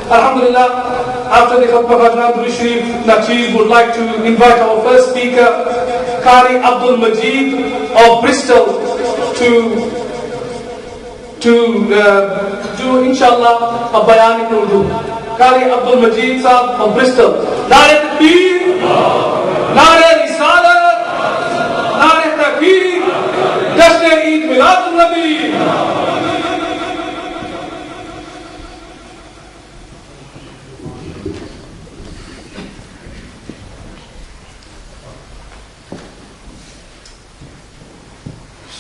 Alhamdulillah, after the khutbah of Adnan Sharif, Nachiz would like to invite our first speaker, Qari Abdul Majid of Bristol, to do inshallah a bayan in Urdu. Qari Abdul Majid Sahab of Bristol. Nare Takbir, Nare Risalat, Nare Takbir, Jashn Eid Milad Nabi.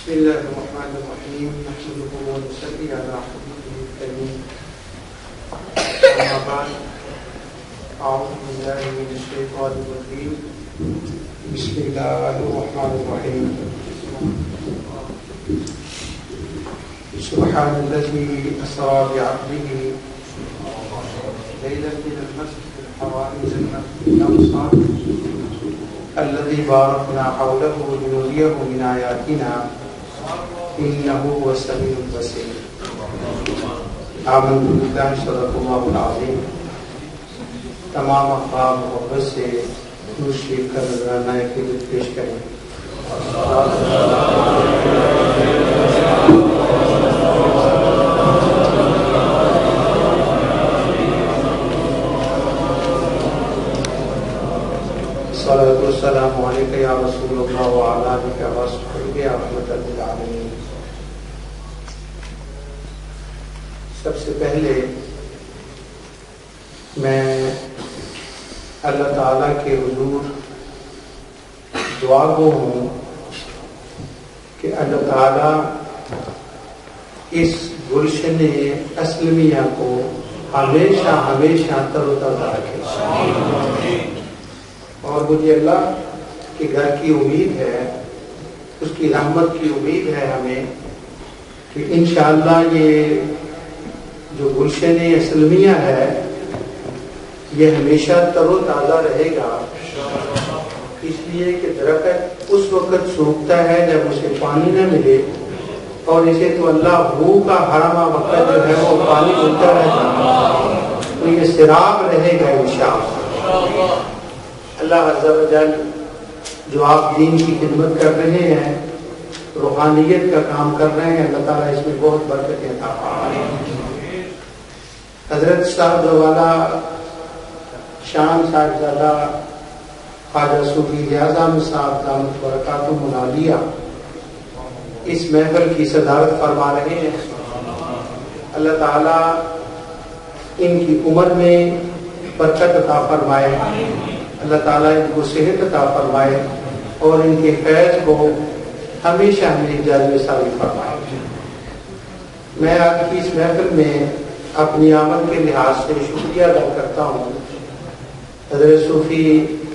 بسم الله الرحمن الرحيم نحمده ونصلي على حبيبه الكريم أما بعد أعوذ بالله من الشيطان الرجيم بسم الله الرحمن الرحيم سبحان الذي أسرى بعبده ليلا من المسجد الحرام إلى المسجد الأقصى الذي باركنا حوله لنريه من آياتنا إنه هو السميع البصير آمنت بالله صدق الله العظيم. تمام افراد محبت سے درود شریف کا نذرانہ عقیدت پیش کریں. الصلاة والسلام علیک یا رسول اللہ وعلی آلک وصحبہ یا رحمۃ للعالمین. سب سے پہلے میں اللہ تعالیٰ کے حضور دعا گو ہوں کہ اللہ تعالیٰ اس گلشن اسلمیہ کو ہمیشہ ہمیشہ تر و تازہ رکھے. اور مجھے اللہ کے گھر کی امید ہے, اس کی رحمت کی امید ہے ہمیں کہ انشاءاللہ یہ جو گلشن اسلمیہ ہے یہ ہمیشہ تر و تازہ رہے گا. اس لیے کہ درخت اس وقت سوکھتا ہے جب اسے پانی نہ ملے, اور اسے تو اللہ بھو کا حرامہ وقت جو ہے وہ پانی ملتا رہتا, تو یہ سراب رہے گا انشاءاللہ. اللہ عز و جل جو آپ دین کی خدمت کر رہے ہیں, روحانیت کا کام کر رہے ہیں, اللہ تعالیٰ اس میں بہت برکتیں عطا فرمائے. حضرت صاحب والا شان صاحبزادہ خواجہ صوفی اعظم صاحب دامت برکاتہم العالیہ اس محفل کی صدارت فرما رہے ہیں. اللہ تعالیٰ ان کی عمر میں برکت عطا فرمائے, اللہ تعالیٰ ان کو صحت عطا فرمائے, اور ان کے فیض کو ہمیشہ ہمیں جاری ساری فرمائے. میں آج کی اس محفل میں اپنی آمد کے لحاظ سے شکریہ ادا کرتا ہوں حضرت صوفی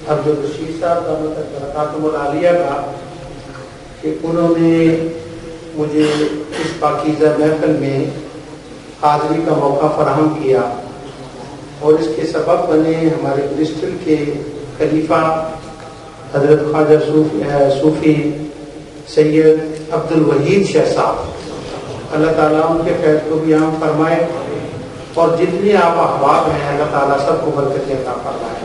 عبدالرشید صاحب دامت برکاتہم العالیہ کا کہ انہوں نے مجھے اس پاکیزہ محفل میں حاضری کا موقع فراہم کیا, اور اس کے سبب بنے ہمارے برسٹل کے خلیفہ حضرت خواجہ صوفی سید عبد الوحید شاہ صاحب. اللہ تعالیٰ ان کے فیض کو بھی عام فرمائے, اور جتنے آپ احباب ہیں اللہ تعالیٰ سب کو برکتیں عطا فرمائے.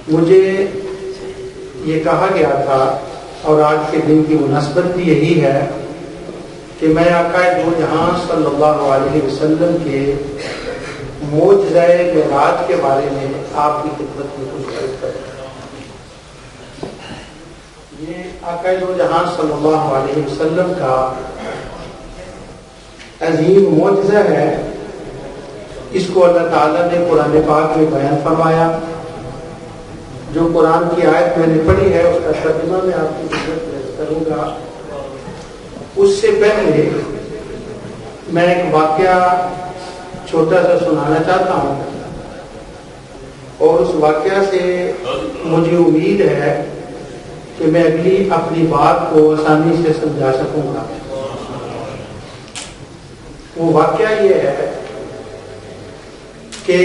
مجھے یہ کہا گیا تھا, اور آج کے دن کی مناسبت بھی یہی ہے کہ میں آقا دو جہاں صلی اللہ علیہ وسلم کے معجزہ معراج کے بارے میں آپ کی خدمت میں کچھ عرض کروں. یہ آقا دو جہاں صلی اللہ علیہ وسلم کا عظیم معجزہ ہے. اس کو اللہ تعالیٰ نے قرآن پاک میں بیان فرمایا. جو قرآن کی آیت میں نے پڑھی ہے اس کا ترجمہ میں آپ کی خدمت میں کروں گا. اس سے پہلے میں ایک واقعہ چھوٹا سا سنانا چاہتا ہوں, اور اس واقعہ سے مجھے امید ہے کہ میں اگلی اپنی بات کو آسانی سے سمجھا سکوں گا. وہ واقعہ یہ ہے کہ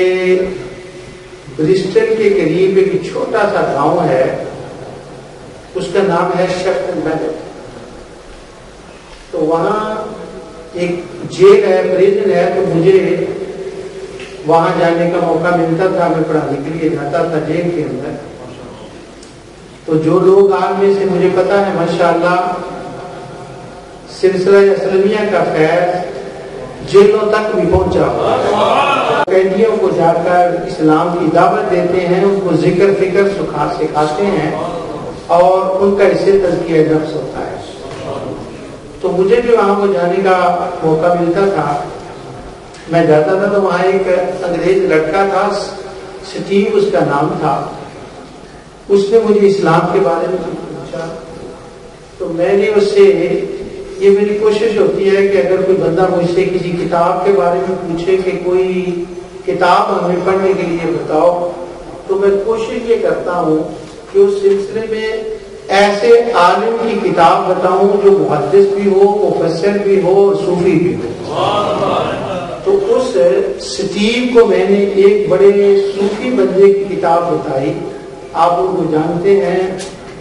برسٹل کے قریب ایک چھوٹا سا گاؤں ہے, اس کا نام ہے شفٹ میڈل. تو وہاں ایک جیل ہے, پریزن ہے. تو مجھے وہاں جانے کا موقع ملتا تھا، میں پڑھانے کے لیے جاتا تھا جیل کے اندر. تو جو لوگ آپ میں سے مجھے پتا ہے ماشاءاللہ سلسلہ اسلامیہ کا فیض جیلوں تک بھی پہنچا. قیدیوں کو جا کر اسلام کی دعوت دیتے ہیں، ان کو ذکر فکر سکھاتے ہیں اور ان کا اس سے تزکیہ نفس ہوتا ہے. تو مجھے جو وہاں کو جانے کا موقع ملتا تھا میں جاتا تھا. تو وہاں ایک انگریز لڑکا تھا، سٹیو اس کا نام تھا. اس نے مجھے اسلام کے بارے میں پوچھا تو میں نے اس سے، یہ میری کوشش ہوتی ہے کہ اگر کوئی بندہ مجھ سے کسی کتاب کے بارے میں پوچھے کہ کوئی کتاب ہمیں پڑھنے کے لیے بتاؤ، تو میں کوشش یہ کرتا ہوں کہ اس سلسلے میں ایسے عالم کی کتاب بتاؤں جو محدث بھی ہو، مفسر بھی ہو اور صوفی بھی ہو. تو اس سٹیو کو میں نے ایک بڑے صوفی بندے کی کتاب بتائی. آپ ان کو جانتے ہیں،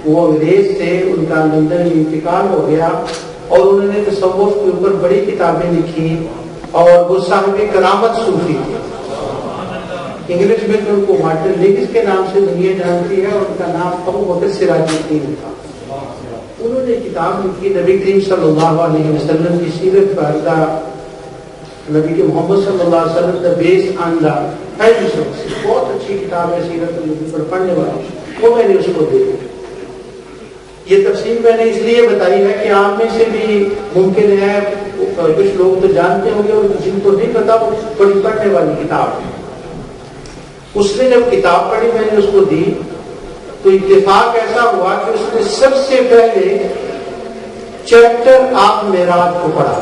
وہ انگریز تھے، ان کا لندن میں انتقال ہو گیا اور انہوں نے تصوف کے اوپر بڑی کتابیں لکھی اور وہ صاحب کرامت صوفی تھے. انگلش میں ان کو مارٹن لیگس کے نام سے دنیا جانتی ہے اور ان کا نام ابو بکر سراج الدین تھا. انہوں نے کتاب لکھی نبی کریم صلی اللہ علیہ وسلم کی سیرت پر، نبی کے محمد صلی اللہ علیہ وسلم دا بیس آن دا بہت اچھی کتاب ہے سیرت النبی پر پڑھنے والی. وہ میں نے اس کو دے دی. یہ تفصیل میں نے اس لیے بتائی ہے کہ آپ میں سے بھی ممکن ہے کچھ لوگ تو جانتے ہوں گے اور جن کو نہیں پتا وہ بڑی پڑھنے والی کتاب ہے. اس نے جب کتاب پڑھی میں نے اس کو دی تو اتفاق ایسا ہوا کہ اس نے سب سے پہلے چیپٹر آف معراج کو پڑھا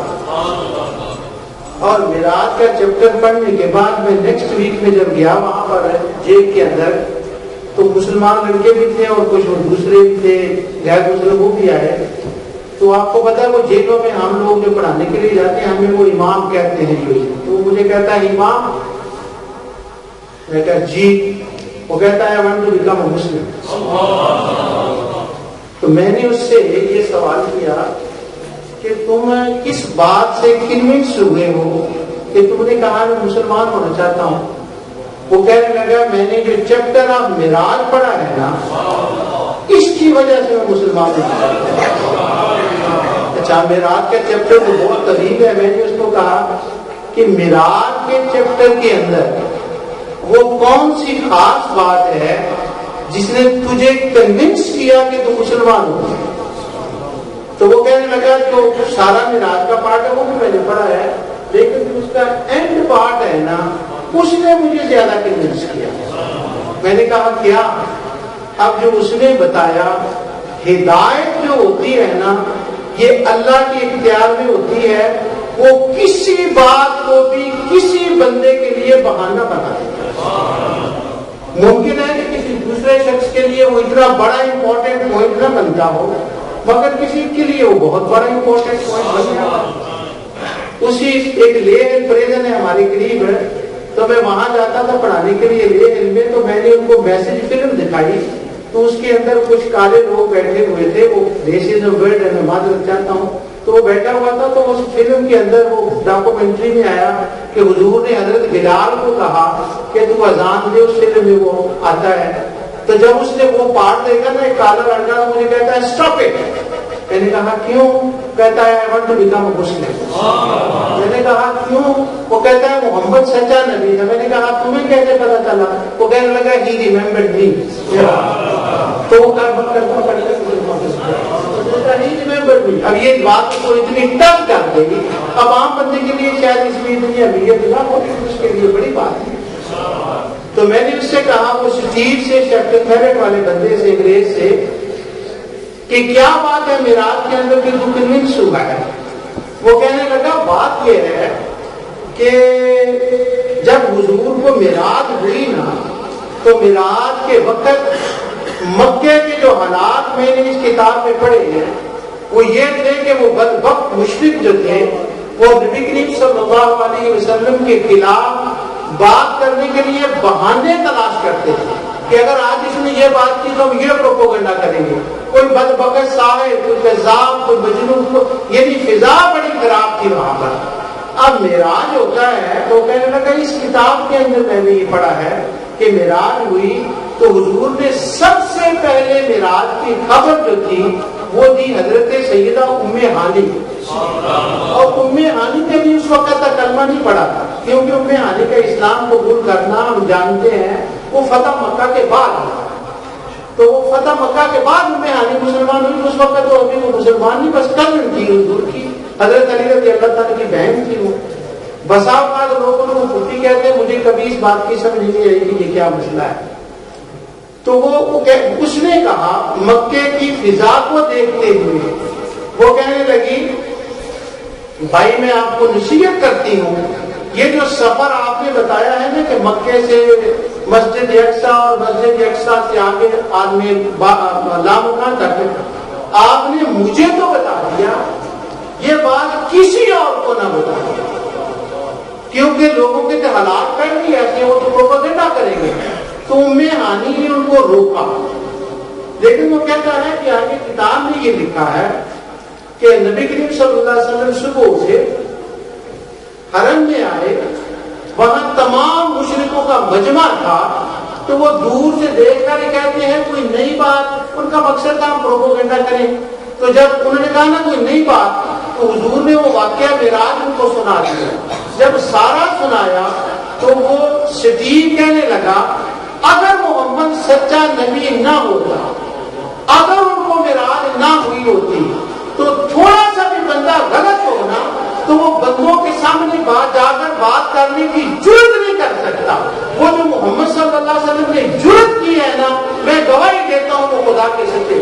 اور معراج کا چیپٹر پڑھنے کے بعد میں نیکسٹ ویک میں جب گیا وہاں پر جیل کے اندر تو مسلمان لڑکے بھی تھے اور کچھ دوسرے بھی تھے، غیر مسلم وہ بھی آئے. تو آپ کو پتا ہے وہ جیلوں میں ہم لوگ جو پڑھانے کے لیے جاتے ہیں ہمیں وہ امام کہتے ہیں. تو وہ مجھے کہتا ہے امام، میں کہا جی. وہ کہتا ہے I want to become a Muslim. تو میں نے اس سے یہ سوال کیا کہ تم کس بات سے کنونس ہوئے ہو کہ تم نے کہا میں مسلمان ہونا چاہتا ہوں. وہ کہنے لگا میں نے جو چیپٹر آف معراج پڑھا ہے نا اس کی وجہ سے میں مسلمان ہوں. اچھا معراج کا چیپٹر تو بہت طویل ہے. میں نے اس کو کہا کہ معراج کے چیپٹر کے اندر وہ کون سی خاص بات ہے جس نے تجھے کنونس کیا کہ تو مسلمان ہو. تو وہ کہنے لگا جو سارا معراج کا پارٹ ہے وہ بھی میں نے پڑھا ہے لیکن اس کا اینڈ پارٹ ہے نا اس نے مجھے زیادہ کنونس کیا. میں نے کہا کیا؟ اب جو اس نے بتایا ہدایت جو ہوتی ہے نا یہ اللہ کے اختیار میں ہوتی ہے. وہ کسی بات کو بھی کسی بندے کے لیے بہانہ بنا دیتا ہے. ممکن ہے کہ کسی دوسرے شخص کے لیے وہ اتنا بڑا امپورٹنٹ پوائنٹ نہ بنتا ہو مگر کسی کے لیے وہ بہت بڑا امپورٹنٹ پوائنٹ بن جاتا. اسی ایک لے پریزن ہے ہمارے قریب ہے تو میں وہاں جاتا تھا پڑھانے کے لیے لے علم میں. تو میں نے ان کو میسج فلم دکھائی تو اس کے اندر کچھ کالے لوگ بیٹھے ہوئے تھے. وہ دیسی جو ورڈ ہے میں معذرت چاہتا ہوں. تو وہ بیٹھا ہوا تھا تو اس فلم کے اندر وہ ڈاکومنٹری میں آیا کہ حضور نے حضرت بلال کو کہا کہ تو اذان دے. اس فلم میں وہ آتا ہے. تو جب اس نے وہ پارٹ دیکھا نا ایک کالا لڑکا مجھے کہتا ہے اسٹاپ اٹ. میں نے کہا کیوں؟ کہتا ہے I want to become a Muslim. میں نے کہا کیوں؟ وہ کہتا ہے محمد سچا نبی ہے. میں نے کہا تمہیں کیسے پتا چلا؟ وہ کہنے لگا he remembered me. تو وہ اب یہ بات کو اتنی ٹف کر دے گی. اب عام بندے کے لیے شاید اس لیے دنیا اس کے لیے بڑی بات ہے. تو میں نے اس سے کہا وہ سٹیو سے شیپٹر میرٹ والے بندے سے انگریز سے کہ کیا بات ہے معراج کے اندر کہ تو کنونس ہوا ہے. وہ کہنے لگا بات یہ ہے کہ جب حضور کو معراج ہوئی نا تو معراج کے وقت مکے کے جو حالات میں نے اس کتاب میں پڑھے ہیں وہ یہ تھے کہ وہ بدبخت مشرک جو تھے وہ نبی کریم صلی اللہ علیہ وسلم کے خلاف بات کرنے کے لیے بہانے تلاش کرتے تھے کہ اگر آج اس نے یہ بات کی تو ہم یہ پروپیگنڈا کریں گے. کوئی بدبخت صاحب، کوئی کذاب، کوئی مجنون، یعنی فضا بڑی خراب تھی وہاں پر. اب معراج ہوتا ہے تو کہنے لگا اس کتاب کے اندر میں نے یہ پڑھا ہے کہ معراج ہوئی تو حضور نے سب سے پہلے معراج کی خبر جو تھی وہ دی حضرت سیدہ ام ہانی، اور ام ہانی نے بھی اس وقت تک کلمہ نہیں پڑھا تھا، کیونکہ ام ہانی کا اسلام قبول کرنا ہم جانتے ہیں وہ فتح مکہ کے بعد، تو وہ فتح مکہ کے بعد ام ہانی مسلمان ہوئی. اس وقت تو ابھی وہ مسلمان نہیں، بس کزن تھی حضور کی، حضرت علی رضی اللہ تعالیٰ کی بہن تھی وہ. بسا اوقات لوگوں کو پھوٹی کہتے ہیں، مجھے کبھی اس بات کی سمجھ نہیں آئی کہ یہ کیا مسئلہ ہے. تو وہ اس نے کہا مکے کی فضا کو دیکھتے ہوئے وہ کہنے لگی بھائی میں آپ کو نصیحت کرتی ہوں، یہ جو سفر آپ نے بتایا ہے نا کہ مکے سے مسجد اقصیٰ اور مسجد اقصیٰ سے آگے آدمی لامکان تک آپ نے مجھے تو بتا دیا، یہ بات کسی اور کو نہ بتایا، کیونکہ لوگوں کے حالات پڑ گئی ایسے وہ تو پروپیگنڈا کریں گے. تو ام ہانی نے ان کو روکا، لیکن وہ کہتا ہے کہ آگے کتاب میں یہ لکھا ہے کہ نبی کریم صلی اللہ علیہ وسلم صبح سے حرم میں آئے، وہاں تمام مشرکوں کا مجمع تھا، تو وہ دور سے دیکھ کر یہ کہتے ہیں کوئی نئی بات، ان کا مقصد تھا ہم پروپیگنڈا کریں. تو جب انہوں نے کہا نا کوئی نئی بات، تو حضور نے وہ واقعہ معراج ان کو سنا دیا. جب سارا سنایا تو وہ صدیق کہنے لگا اگر محمد سچا نبی نہ ہوتا، اگر ان کو معراج نہ ہوئی ہوتی تو تھوڑا سا بھی بندہ غلط ہونا تو وہ بندوں کے سامنے جا کر بات کرنے کی جرت نہیں کر سکتا. وہ جو محمد صلی اللہ علیہ وسلم نے جرت کی ہے نا، میں گواہی دیتا ہوں وہ خدا کے سچے.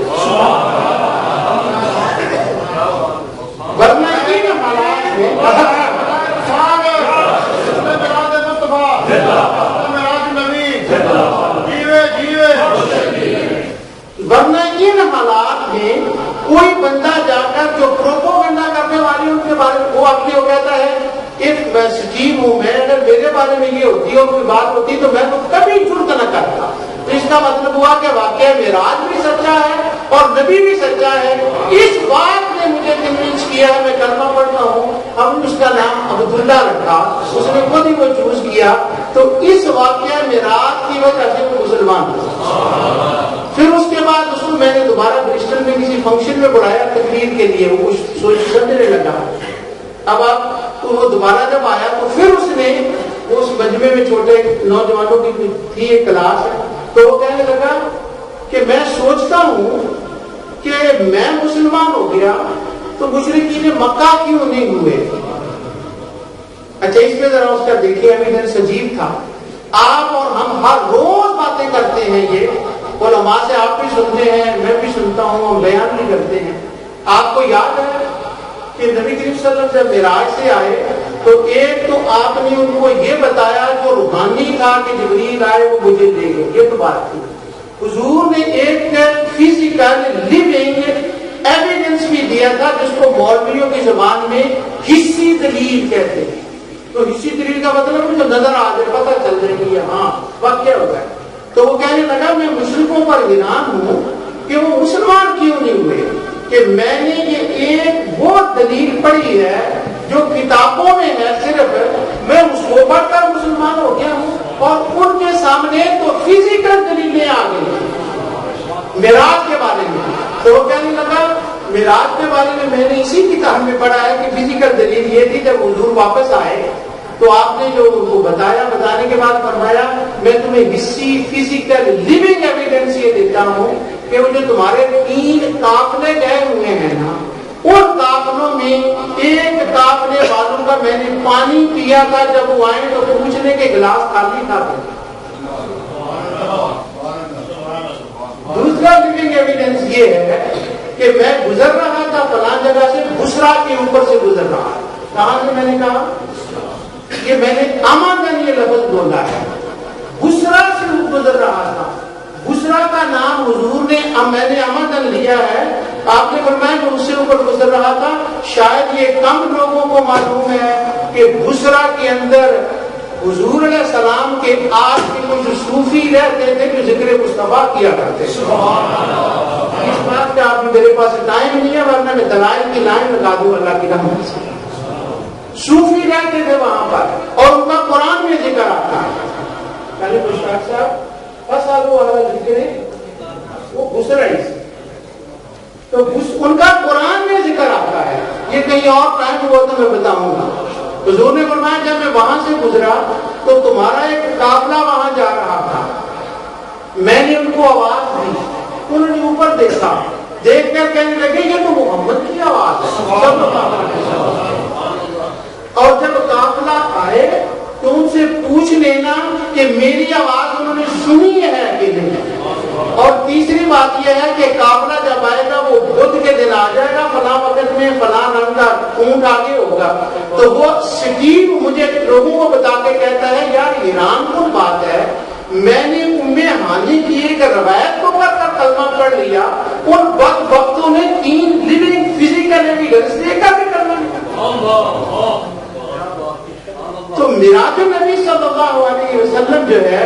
ورنہ ان حالات میں ورنہ ان حالات میں کوئی بندہ جا کر جو پروپیگنڈا کرنے والی ان کے بارے میں وہ اپنے ہو کہتا ہے ایک میں سچیب ہوں، میں اگر میرے بارے میں یہ ہوتی اور کوئی بات ہوتی تو میں تو کبھی جرت نہ کرتا. تو اس کا مطلب ہوا کہ واقعہ معراج بھی سچا ہے اور نبی بھی سچا ہے. اس بات نے مجھے کنونس کیا ہے، میں کلمہ پڑھتا ہوں، ہم نے اس کا نام عبداللہ رکھا، اس نے خود ہی وہ چوز کیا. تو اس واقعہ معراج کی وجہ سے وہ مسلمان ہوا. پھر اس کے بعد اس کو میں نے دوبارہ برسٹل میں کسی فنکشن میں بلایا تقریر کے لیے، وہ کچھ سوچ سمجھنے لگا. اب آپ وہ دوبارہ جب آیا تو پھر اس نے اس مجمع میں چھوٹے نوجوانوں کی تھی ایک کلاس ہے، تو وہ کہنے لگا کہ میں سوچتا ہوں کہ میں مسلمان ہو گیا تو مشرکین مکہ کیوں نہیں ہوئے. اچھا اس پہ ذرا اس کا دیکھیے ایویڈنس عجیب تھا. آپ اور ہم ہر روز باتیں کرتے ہیں، یہ علماء سے آپ بھی سنتے ہیں، میں بھی سنتا ہوں، ہم بیان بھی کرتے ہیں. آپ کو یاد ہے کہ نبی کریم صلی اللہ علیہ وسلم جب معراج سے آئے تو ایک تو آپ نے ان کو یہ بتایا جو روحانی تھا کہ جبریل آئے وہ مجھے لے گئے، یہ تو بات تھی. حضور نے ایک فزیکل لیونگ ایویڈنس بھی دیا تھا جس کو مولویوں کی زبان میں حصی دلیل کہتے ہیں. تو حصی دلیل کا مطلب جو نظر آ جائے، پتہ چل جائے کہ ہاں واقعہ ہو گیا. تو وہ کہنے لگا میں مشرکوں پر حیران ہوں کہ وہ مسلمان کیوں نہیں ہوئے، کہ میں نے یہ ایک وہ دلیل پڑھی ہے جو کتابوں میں ہے، صرف میں اس کو پڑھ کر مسلمان ہو گیا ہوں، اور ان کے سامنے تو فزیکل دلیلیں آ گئی معراج کے بارے میں. تو وہ کہنے لگا معراج کے بارے میں نے اسی کتاب میں پڑھا ہے کہ فزیکل دلیل یہ تھی جب حضور واپس آئے تو آپ نے جو ان کو بتایا، بتانے کے بعد فرمایا میں تمہیں حصی فزیکل لیونگ ایویڈنس یہ دیتا ہوں کہ وہ جو تمہارے 3 قافلے گئے ہوئے ہیں نا، ان قافلوں میں ایک قافلے والوں کا میں نے پانی پیا تھا، جب وہ آئے تو پوچھنے کے گلاس خالی تھا. دوسرا لیونگ ایویڈنس یہ ہے کہ میں گزر رہا تھا فلاں جگہ سے، بسرا کے اوپر سے گزر رہا. کہاں سے میں نے کہا کہ میں نے اماندن یہ لفظ بولا ہے، بسرا سے گزر رہا تھا. بسرا کا نام حضور نے میں نے اماندن لیا ہے، آپ نے فرمایا کہ اس سے اوپر گزر رہا تھا. شاید یہ کم لوگوں کو معلوم ہے کہ بسرا کے اندر حضور علیہ السلام کے آج کے کچھ صوفی رہتے تھے جو ذکر مصطفیٰ کیا کرتے تھے. اس بات کا آپ میرے پاس ٹائم نہیں ہے ورنہ میں دلائل کی لائن لگا دوں اللہ کی رحمت سے. صوفی رہتے تھے وہاں پر اور ان کا قرآن میں ذکر آتا ہے. پہلے مشتاق صاحب بس آپ وہ ذکر ہے وہ گزرا ہی تو ان کا قرآن میں ذکر آتا ہے. یہ کہیں اور ٹائم ہوا تو میں بتاؤں گا. حضور نے فرمایا جب میں وہاں سے گزرا تو تمہارا ایک قافلہ وہاں جا رہا تھا. میں نے ان کو آواز دی, انہوں نے اوپر دیکھا, دیکھ کر کہنے لگے یہ تو محمد کی آواز ہے. اور جب قافلہ آئے تو ان سے پوچھ لینا کہ میری آواز انہوں نے سنی ہے کہ نہیں. اور تیسری بات یہ ہے کہ قافلہ جب آئے گا وہ بدھ کے دن آ جائے گا, فلاں وقت میں فلاں رنگ کا اونٹ آگے ہوگا, تو وہ سٹیو مجھے لوگوں کو بتا کے کہتا ہے یار ایران کو بات ہے, میں نے ہانی کی ایک روایت کو پڑھ کر کلمہ پڑھ لیا, ان وقتوں نے 3 لیونگ فزیکل ایویڈنس دے کر بھی کلمہ لیا. تو میراج النبی صلی اللہ علیہ وسلم جو ہے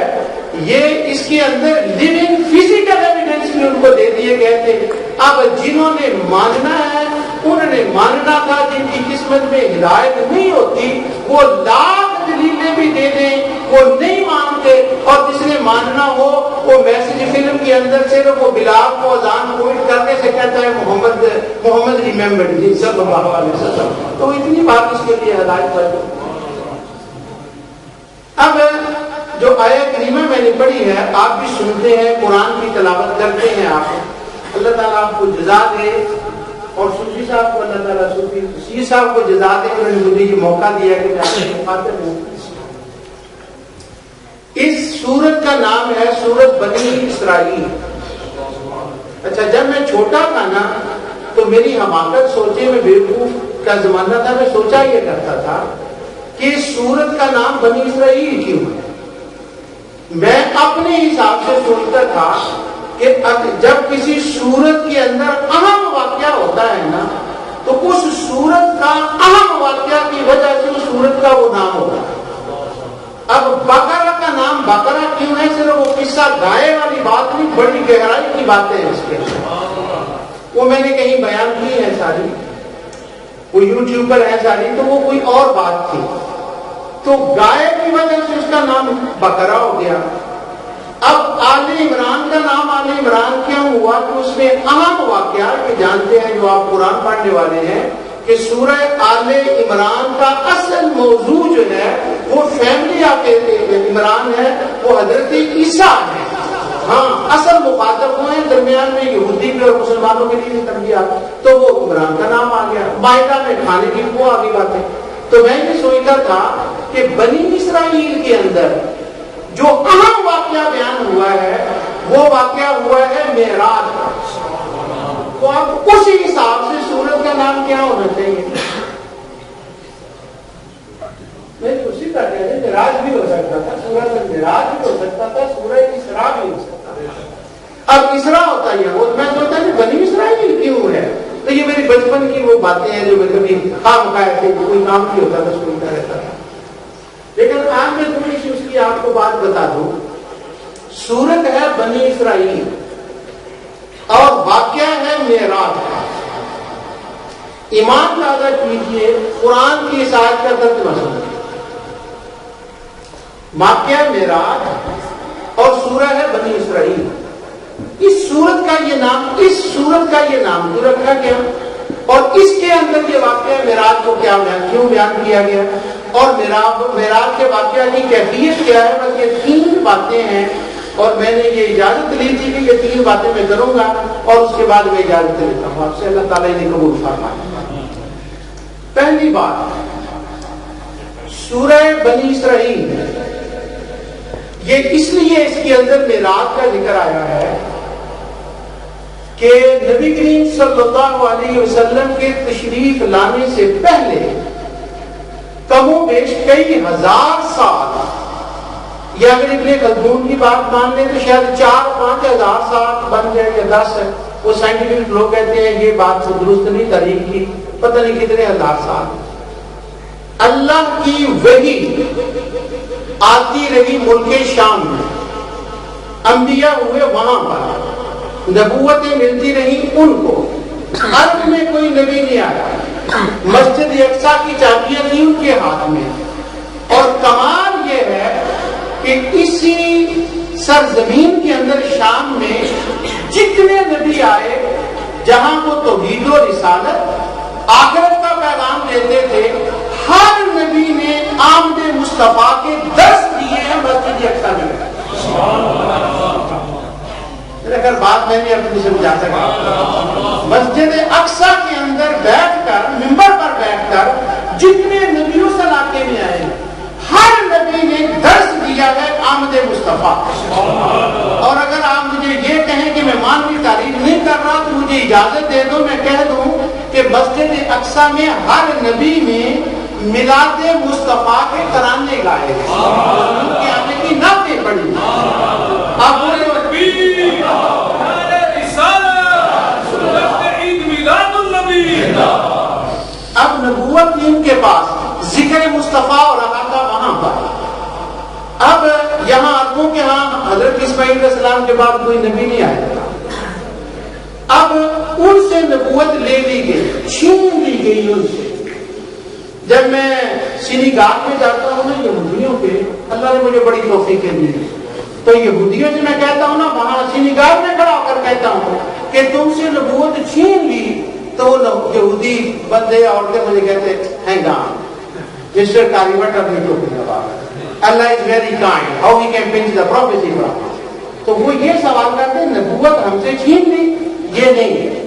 یہ اس کے اندر لیونگ فزیکل ایویڈنس بھی ان کو دے دیے گئے تھے. اب جنہوں نے ماننا ہے انہوں نے ماننا تھا, جن کی قسمت میں ہدایت نہیں ہوتی وہ لاکھ دلیلیں بھی دے دیں وہ نہیں مانتے, اور جس نے ماننا ہو وہ میسج فلم کے اندر صرف وہ بلال کو اذان کوئٹ کرنے سے کہتا ہے محمد ریممبرڈ جی صلی اللہ علیہ وسلم. تو اتنی بات اس کے لیے ہدایت کر دو. اب جو آیت کریمہ میں نے پڑھی ہے آپ بھی سنتے ہیں, قرآن کی تلاوت کرتے ہیں آپ, اللہ تعالیٰ آپ کو جزا دے, اور صوفی صاحب کو اللہ تعالیٰ صوفی صاحب کو جزا دے, انہوں نے مجھے یہ موقع دیا کہ میں آپ سے مخاطب ہوں. اس سورت کا نام ہے سورت بنی اسرائیل. اچھا جب میں چھوٹا تھا نا تو میری حماقت سوچے, میں بیوقوف کا زمانہ تھا, میں سوچا یہ کرتا تھا کہ سورت کا نام بنی اسرائیل کیوں ہے. میں اپنے حساب سے سوچتا تھا کہ جب کسی سورت کے اندر اہم واقعہ ہوتا ہے نا تو اس سورت کا اہم واقعہ کی وجہ سے اس سورت کا وہ نام ہوتا ہے. اب بقرہ کا نام بقرہ کیوں ہے, صرف وہ قصہ گائے والی بات نہیں, بڑی گہرائی کی باتیں ہیں اس کے, وہ میں نے کہیں بیان کی ہے ساری, وہ یوٹیوب پر ہے ساری, تو وہ کوئی اور بات تھی. تو گائے کی وجہ سے اس کا نام بقرہ ہو گیا. اب آل عمران کا نام آل عمران کیوں ہوا کہ اس میں اہم واقعہ کہ جانتے ہیں جو آپ قرآن پڑھنے والے ہیں کہ سورہ آل عمران کا اصل موضوع جو ہے وہ فیملی آف عمران ہے, وہ حضرت عیسیٰ ہے. ہاں اصل مخاطب ہوئے ہیں, درمیان میں یہودی بھی اور مسلمانوں کے لیے تربیت, تو وہ عمران کا نام آ گیا. مائدہ میں کھانے کی وہ آگے باتیں. تو میں یہ سوچتا تھا کہ بنی اسرائیل کے اندر جو اہم واقعہ بیان ہوا ہے وہ واقعہ ہوا ہے معراج کا. تو اب اسی حساب سے سورت کا نام کیا ہونا چاہیے. میں اسی کا کہہ رہے معراج بھی ہو سکتا تھا, سورت معراج بھی ہو سکتا تھا, سورہ اسراء بھی ہو سکتا تھا. اب اسراء ہوتا ہے وہ میں سوچتا کہ بنی اسرائیل کیوں ہے. تو یہ میری بچپن کی وہ باتیں ہیں جو میں کبھی خواہ مخواہ تھے, کوئی کام نہیں ہوتا تھا سنتا رہتا تھا. لیکن آج میں تھوڑی سی اس کی آپ کو بات بتا دوں. سورت ہے بنی اسرائیل اور واقعہ ہے معراج. ایمان پیدا کیجیے, قرآن کی اس آیت کا ترجمہ سنیے. واقعہ معراج اور سورہ ہے بنی اسرائیل. اس سورت کا یہ نام کیوں رکھا گیا, اور اس کے اندر یہ واقعہ معراج کو کیوں بیان کیا گیا, اور معراج کے واقعہ کی کیفیت کیا ہے. بس یہ 3 باتیں ہیں, اور میں نے یہ اجازت لی تھی کہ یہ 3 باتیں میں کروں گا, اور اس کے بعد میں اجازت لیتا ہوں آپ سے. اللہ تعالیٰ نے قبول فرمائے. پہلی بات, سورہ بنی اسرائیل یہ اس لیے اس کے اندر معراج کا ذکر آیا ہے کہ نبی کریم صلی اللہ علیہ وسلم کے تشریف لانے سے پہلے کم و بیش کئی ہزار سال, یا اگر ابن خلدون کی بات مان لیں تو شاید 4-5 ہزار سال بن جائے یا 10. وہ سائنٹیفک لوگ کہتے ہیں یہ بات درست نہیں, تاریخ کی پتہ نہیں کتنے ہزار سال اللہ کی وحی آتی رہی ملک شام میں, انبیاء ہوئے وہاں پر, نبوتیں ملتی رہی ان کو. عرب میں کوئی نبی نہیں آیا, مسجد اقصی کی چابیاں تھیں ان کے ہاتھ میں. اور کمال یہ ہے کہ اسی سرزمین کے اندر شام میں جتنے نبی آئے جہاں وہ توحید و رسالت آخرت کا پیغام دیتے تھے، ہر نبی نے آمد مصطفیٰ کے درس دیے ہیں مسجد اقصی میں. اگر بات میں نے اپنی سمجھا سکا، مسجد اقصی کے اندر بیٹھ کر، منبر پر بیٹھ کر جتنے نبی اس علاقے میں آئے ہر نبی نے درس دیا ہے آمد مصطفیٰ. اور اگر آپ مجھے یہ کہیں کہ میں مانوی تعریف نہیں کر رہا تو مجھے اجازت دے دو میں کہہ دوں کہ مسجد اقصی میں ہر نبی نے میلاد مصطفیٰ کے ترانے گائے، ان کے آنے کی نعتیں پڑھی. آپ بولے اب نبوت ان کے پاس ذکر مصطفیٰ اور رہا تھا وہاں پر. اب یہاں عربوں کے ہاں حضرت اسماعیل علیہ السلام کے بعد کوئی نبی نہیں آیا تھا. اب ان سے نبوت لے لی گئی، چھین لی گئی ان سے. جب میں سینیگال میں جاتا ہوں نا یہودیوں کے، اللہ نے مجھے بڑی توفیقیں دی، تو یہودیوں سے میں کہتا ہوں نا، وہاں سینیگال میں کھڑا ہو کر کہتا ہوں کہ تم سے نبوت چھین لی، تو وہ یہودی بندے عورتیں مجھے کہتے ہیں گا مسٹر کاریوٹ اپنی ٹوپی لگا، Allah is very kind, how he can punch the prophecy from. تو وہ یہ سوال کرتے ہیں نبوت ہم سے چھین لی، یہ نہیں.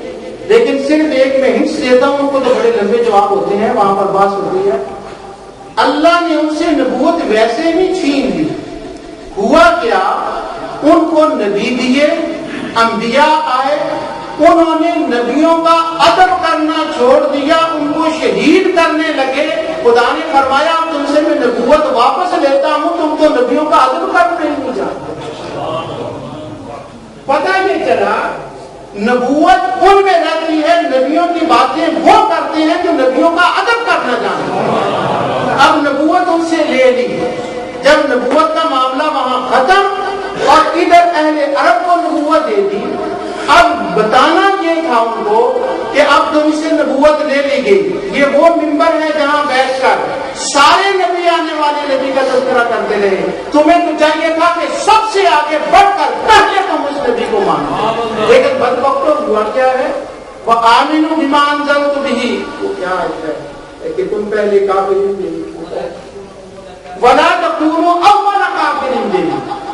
لیکن صرف ایک میں ہنٹس دیتا ہوں، ان کو تو بڑے لمبے جواب ہوتے ہیں، وہاں پر بات ہوتی ہے. اللہ نے ان سے نبوت ویسے بھی چھین لی. ہوا کیا، ان کو نبی دیے، انبیاء آئے، انہوں نے نبیوں کا ادب کرنا چھوڑ دیا، ان کو شہید کرنے لگے. خدا نے فرمایا تم سے میں نبوت واپس لیتا ہوں، تم تو نبیوں کا ادب کرنے نہیں جانتے. پتہ یہ چلا نبوت ان میں رہتی ہے، نبیوں کی باتیں وہ کرتے ہیں جو نبیوں کا ادب کرنا جانتے ہیں. اب نبوت ان سے لے لی. جب نبوت کا معاملہ وہاں ختم اور ادھر اہل عرب کو نبوت دے دی، اب بتانا یہ تھا ان کو کہ اب تم سے نبوت لے لی گئی. یہ وہ منبر ہے جہاں بیٹھ کر سارے نبی آنے والے نبی کا تذکرہ کرتے رہے. تمہیں تو چاہیے تھا کہ سب سے آگے بڑھ کر پہلے تم اس نبی کو مانو. لیکن بدبختوں ہوا کیا ہے، وَآمِنُوا بِمَا أَنزَلْتُ بِهِ، وہ کیا ہے کہ تم پہلے کافر نہیں، وَلَا تَكُونُوا أَوَّلَ كَافِرٍ بِهِ.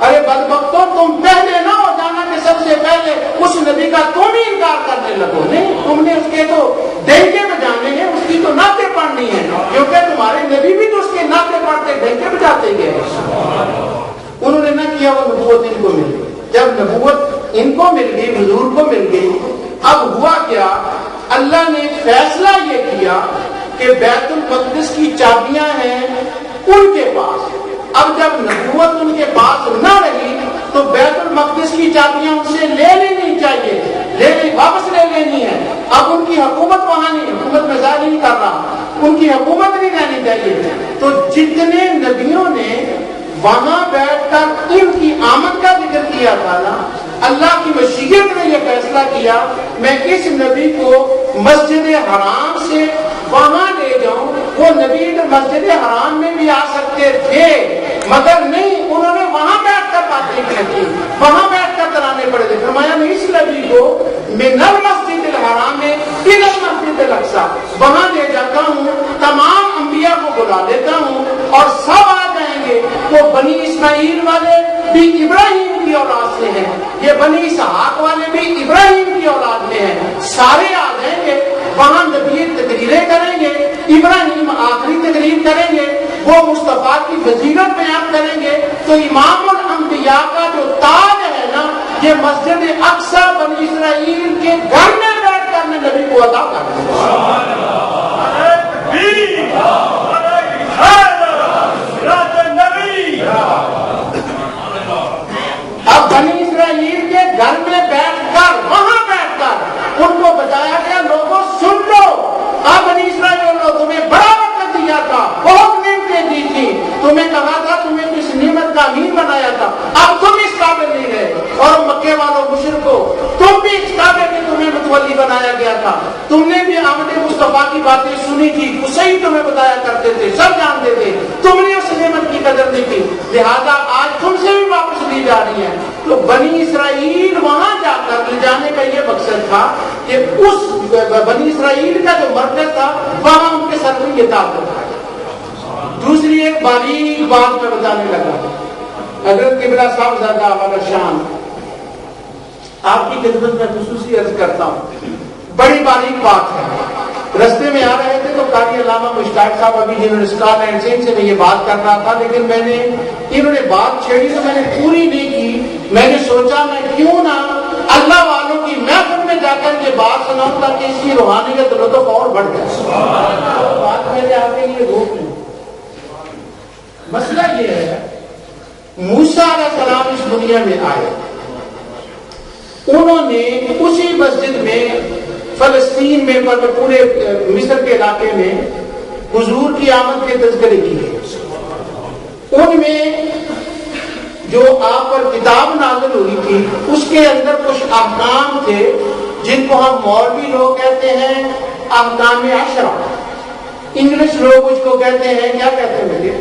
ارے بدبختوں تم پہلے نہ ہو جانا کہ سب سے پہلے اس نبی کا تم ہی انکار کرنے لگو. نہیں، تم نے اس کے تو ڈینکے بجانے ہیں، اس کی تو نعتیں پڑھنی ہے، کیونکہ تمہارے نبی بھی تو اس کے نعتیں پڑھتے ڈینکے بجاتے گئے. انہوں نے نہ کیا، وہ نبوت ان کو مل گئی. جب نبوت ان کو مل گئی، حضور کو مل گئی، اب ہوا کیا، اللہ نے فیصلہ یہ کیا کہ بیت المقدس کی چابیاں ہیں ان کے پاس. اب جب نبوت ان کے پاس نہ رہی تو بیت المقدس کی چابیاں ان سے لے لینی چاہیے، واپس لے لینی ہے. اب ان کی حکومت وہاں نہیں، حکومت میں ظاہر نہیں کر رہا، ان کی حکومت نہیں رہنی چاہیے. تو جتنے نبیوں نے وہاں بیٹھ کر ان کی آمد کا ذکر کیا تھا نا، اللہ کی مشیت نے یہ فیصلہ کیا میں اس نبی کو مسجد حرام سے وہاں لے جاؤں. وہ نبی مسجد حرام میں بھی آ سکتے تھے مگر نہیں، انہوں نے وہاں بیٹھ کر باتیں کی، وہاں بیٹھ کر ترانے پڑے تھے. فرمایا میں اس نبی کو من المسجد الحرام الى المسجد الاقصی وہاں لے جاتا ہوں، تمام انبیاء کو بلا لیتا ہوں اور سب آ جائیں گے. وہ بنی اسماعیل والے بھی ابراہیم کی اولاد سے ہیں، یہ بنی اسحاق والے بھی ابراہیم کی اولاد میں ہیں، سارے آ جائیں گے. وہاں نبی تقریریں کریں گے، ابراہیم آخری تقریر کریں گے، وہ مصطفیٰ کی فضیلت بیان کریں گے. تو امام الانبیاء کا جو تاج ہے نا، یہ مسجد اقصی بنی اسرائیل کے گھر میں بیٹھ کر نبی کو عطا کر دیا. اب بنی اسرائیل کے گھر میں بیٹھ کر، وہاں بیٹھ کر ان کو بتایا گیا لوگوں سن لو، اب بنی اسرائیل لوگ تمہیں بڑا وقت دیا تھا، بہت نعمتیں دی تھی، تمہیں کہا تھا، تمہیں کس نعمت کا امین بنایا تھا، اب تم اس قابل نہیں رہے. اور مکے والوں مشرکوں تم بھی اس قابل نہیں، تمہیں ولی بنایا گیا تھا. تم نے بھی آمد مصطفیٰ کی باتیں سنی تھی, اسے ہی تمہیں بتایا کرتے تھے, سب جانتے تھے, تم نے اس نعمت کی قدر نہیں کی, لہذا آج تم سے بھی واپس لی جا رہی ہے. تو بنی اسرائیل وہاں جا کر لے جانے کا یہ مقصد تھا کہ اس بنی اسرائیل کا جو مرکز تھا وہاں ان کے سر میں یہ طاقت ہے. دوسری ایک باریک بات میں بتانے لگا, حضرت قبلہ صاحب زادہ والا شان, آپ کی خدمت میں خصوصی عرض کرتا ہوں, بڑی باریک بات ہے. رستے میں آ رہے تھے تو قاری علامہ مشتاق صاحب ابھی جنہوں نے اسکاٹ اینڈ سے میں یہ بات کر رہا تھا, لیکن میں نے انہوں نے بات چھیڑی تو میں نے پوری نہیں کی. میں نے سوچا میں کیوں نہ اللہ والوں کی محفل میں جا کر یہ بات سناؤں تاکہ اس کی روحانیت لطف اور بڑھ جائے. بات میں نے آپ کے لیے روک لی. مسئلہ یہ ہے, موسیٰ علیہ السلام اس دنیا میں آئے, انہوں نے اسی مسجد میں فلسطین میں پورے مصر کے علاقے میں حضور کی آمد کے تذکرے کیے. ان میں جو آپ پر کتاب نازل ہوئی تھی اس کے اندر کچھ احکام تھے جن کو ہم مولوی لوگ کہتے ہیں احکام عشرہ, انگلش لوگ اس کو کہتے ہیں, کیا کہتے ہیں مجھے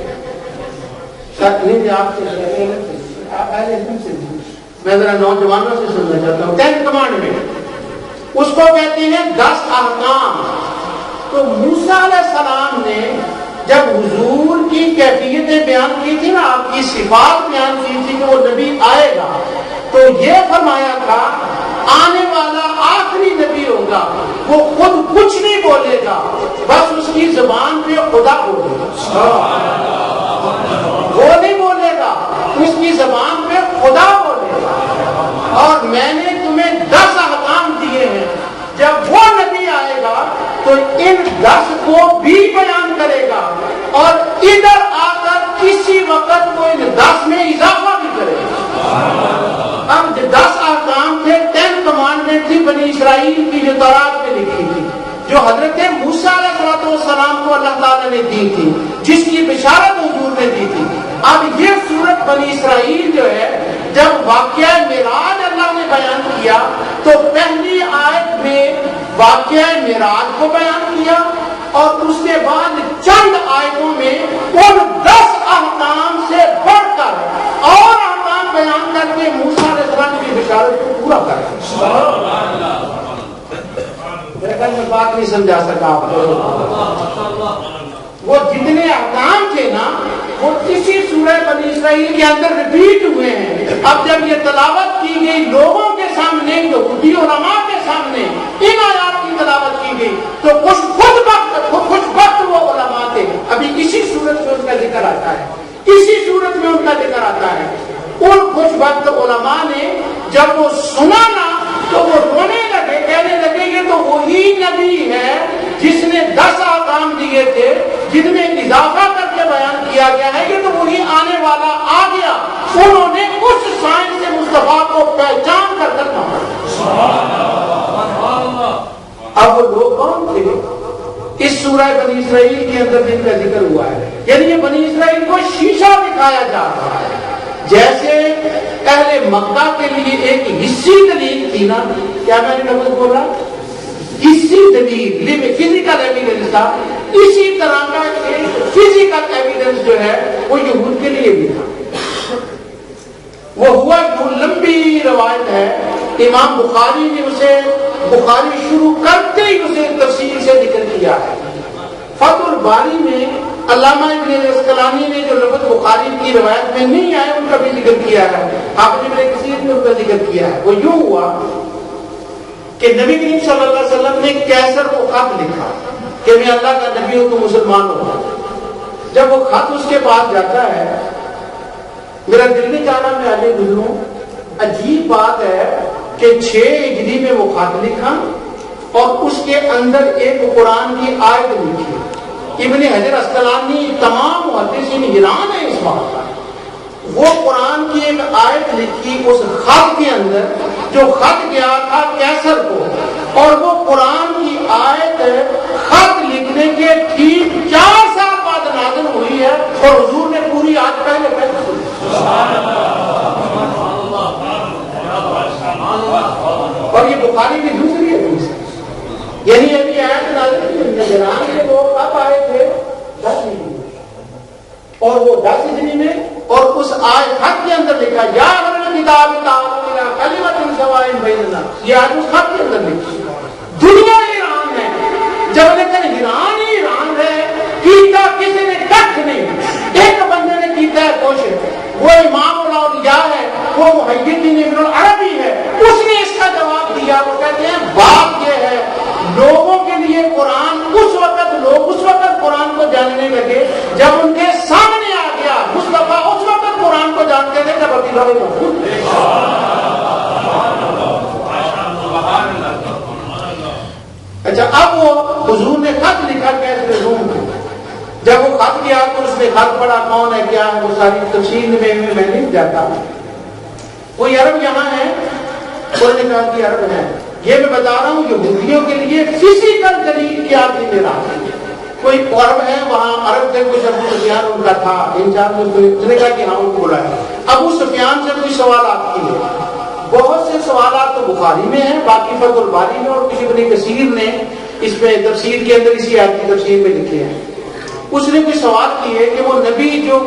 میں ذرا نوجوانوں سے سننا چاہتا ہوں. 10 کمانڈمنٹ اس کو کہتے ہیں 10 احکام. تو موسیٰ علیہ السلام نے جب حضور کی کیفیتیں بیان کی تھی نا, آپ کی صفات بیان کی تھی کہ وہ نبی آئے گا, تو یہ فرمایا تھا آنے والا آخری نبی ہوگا, وہ خود کچھ نہیں بولے گا, بس اس کی زبان پہ خدا ہوگا. وہ نہیں بولے گا, اس کی زبان پہ خدا بولے گا. اور میں نے تمہیں 10 احکام دیے ہیں, جب وہ نبی آئے گا تو ان 10 کو بھی بیان کرے گا, اور ادھر آ کر کسی وقت وہ ان 10 میں اضافہ بھی کرے گا. اب 10 احکام تھے, 10 کمانڈمنٹ تھی بنی اسرائیل کی جو تورات میں لکھی تھی, جو حضرت موسیٰ علیہ السلام کو اللہ تعالیٰ نے دی تھی, جس کی بشارت حضور نے دی تھی. اب یہ سورت بنی اسرائیل جو ہے, جب واقعہ معراج اللہ نے بیان کیا تو پہلی آیت میں واقعہ معراج کو بیان کیا, اور اس کے بعد چند آیتوں میں ان 10 احکام سے بڑھ کر اور احکام بیان کر کے موسیٰ علیہ السلام کی بشارت کو پورا کر دیا. میں بات نہیں سمجھا سکا آپ کو. وہ جتنے احکام تھے نا وہ کسی سورہ بنی اسرائیل کے اندر ریپیٹ ہوئے ہیں. اب جب یہ تلاوت کی گئی لوگوں کے سامنے, یہودی علماء کے سامنے ان آیات کی تلاوت کی گئی, تو خوش وقت وہ علماء تھے. ابھی اسی صورت میں ان کا ذکر آتا ہے, اسی صورت میں ان کا ذکر آتا ہے. ان خوش وقت علماء نے جب وہ سنا نا تو وہ رونے لگے, کہنے لگے یہ تو وہی نبی ہے جس نے 10 احکام دیے تھے, جن میں اضافہ کر کے بیان کیا گیا ہے, یہ تو وہی آنے والا آ گیا. انہوں نے اس سائنس سے مصطفیٰ کو پہچان کر کر کہا. اب وہ لوگ کون تھے اس سورہ بنی اسرائیل کے اندر جن کا ذکر ہوا ہے؟ یعنی یہ بنی اسرائیل کو شیشہ دکھایا جا رہا ہے. جیسے اہل مکہ کے لیے ایک حصی دلیل تھی نا, کیا میں نے لفظ بولا, حصی دلیل فزیکل ایویڈنس تھا, اسی طرح کا ایک فزیکل ایویڈنس جو ہے وہ یہود کے لیے بھی تھا. وہ ہوا جو لمبی روایت ہے, امام بخاری نے اسے, بخاری شروع کرتے ہی اسے تفصیل سے ذکر کیا ہے. فتح الباری میں علامہ ابن اسقلانی نے جو لفظ بخاری کی روایت میں نہیں آئے ان کا بھی ذکر کیا ہے, حافظ ابن کثیر نے ان کا ذکر کیا ہے. وہ یوں ہوا کہ نبی کریم صلی اللہ علیہ وسلم نے کیسر کو خط لکھا کہ میں اللہ کا نبی ہوں تو مسلمان ہوں. جب وہ خط اس کے پاس جاتا ہے, میرا دل نہیں چاہتا میں آگے گزروں, عجیب بات ہے کہ 6 ہجری میں وہ خط لکھا اور اس کے اندر ایک قرآن کی آیت لکھی. ابن حجر اسقلانی تمام محدثین حیران ہیں اس بات کا. وہ قرآن کی ایک آیت لکھی اس خط کے اندر, جو خط گیا تھا کیسر کو, اور وہ قرآن کی آیت خط لکھنے کے ٹھیک 4 سال بعد نازل ہوئی ہے, اور حضور نے پوری آیت پہلے سنی. اور یہ بخاری کی دوسری حدیث آج خط کے اندر لکھا یا اہل کتاب تعالوا الی کلمۃ سواء بیننا، یہ آج اس خط کے اندر لکھا. دنیا ایران ہے، جب لیکن ایران ہی ایران ہے، کیتا کسی نے کچھ نہیں. ایک بندے نے کیتا ہے کوشش، وہ امام الاولیاء ہے، وہ محیدین ابن العربی ہے، اس نے اس کا جواب دیا. وہ کہتے ہیں بات یہ ہے لوگوں کے لیے قرآن لوگ اس وقت قرآن کو جاننے لگے جب ان کے سامنے آ گیا. مصطفیٰ اس وقت قرآن کو جانتے تھے جب ابھی لوگ موجود تھے. اچھا، اب وہ حضور نے خط لکھا کیسے روم کو. جب وہ خط گیا تو اس نے خط پڑھا کون ہے کیا ہے، وہ ساری تفصیل میں نہیں جاتا. کوئی عرب یہاں ہے، انہوں نے کہا کہ عرب ہے. یہ میں بتا رہا ہوں یہودیوں کے لیے فزیکل دلیل کیا تھی میرا. کوئی عرب ہے وہاں، عرب تھے، کچھ ابو سفیان ان کا تھا انچارج، اس نے کہا کہ ہاں ان کو بلایا. ابو سفیان سے کوئی سوالات کیے، بہت سے سوالات تو بخاری میں ہیں، باقی فتح الباری میں اور کسی ابن کثیر نے اس میں تفسیر کے اندر اسی آیت کی تفسیر میں لکھے ہیں. اس نے کوئی سوال کیے کہ وہ نبی جو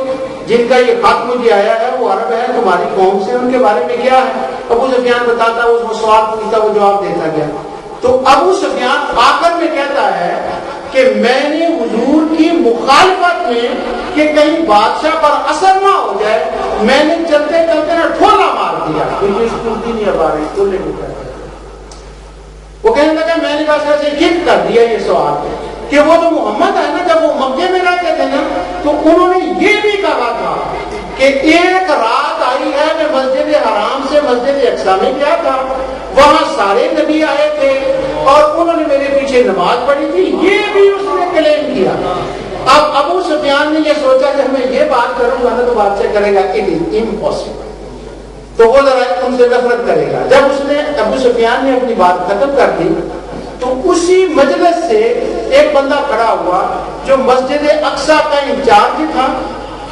جن کا یہ خط مجھے آیا ہے وہ عرب ہے تمہاری قوم سے، ان کے بارے میں کیا ہے. ابو سفیان بتاتا، اس سوال پوچھتا، وہ جواب دیتا گیا. تو ابو سفیان آخر میں کہتا ہے کہ میں نے حضور کی مخالفت میں کہ کہیں بادشاہ پر اثر نہ ہو جائے، میں نے چلتے چلتے نا ٹھولا مار دیا. وہ کہنے لگا میں نے کہا سے کس کر دیا یہ سوال کہ وہ جو محمد ہے نا، جب وہ مکے میں رہتے تھے نا تو انہوں نے یہ بھی کہا تھا کہ ایک رات آئی ہے میں مسجد حرام سے مسجد اقصی میں گیا تھا، وہاں سارے نبی آئے تھے اور انہوں نے میرے پیچھے نماز پڑھی تھی. یہ بھی اس نے کلیم کیا. اب ابو سفیان نے یہ سوچا کہ میں یہ بات کروں گا نا تو بادشاہ کرے گا اٹ از امپاسبل، تو وہ ذرا ان سے نفرت کرے گا. جب اس نے ابو سفیان نے اپنی بات ختم کر دی تو اسی مجلس سے ایک بندہ کھڑا ہوا جو مسجد اقصی کا انچارج تھا،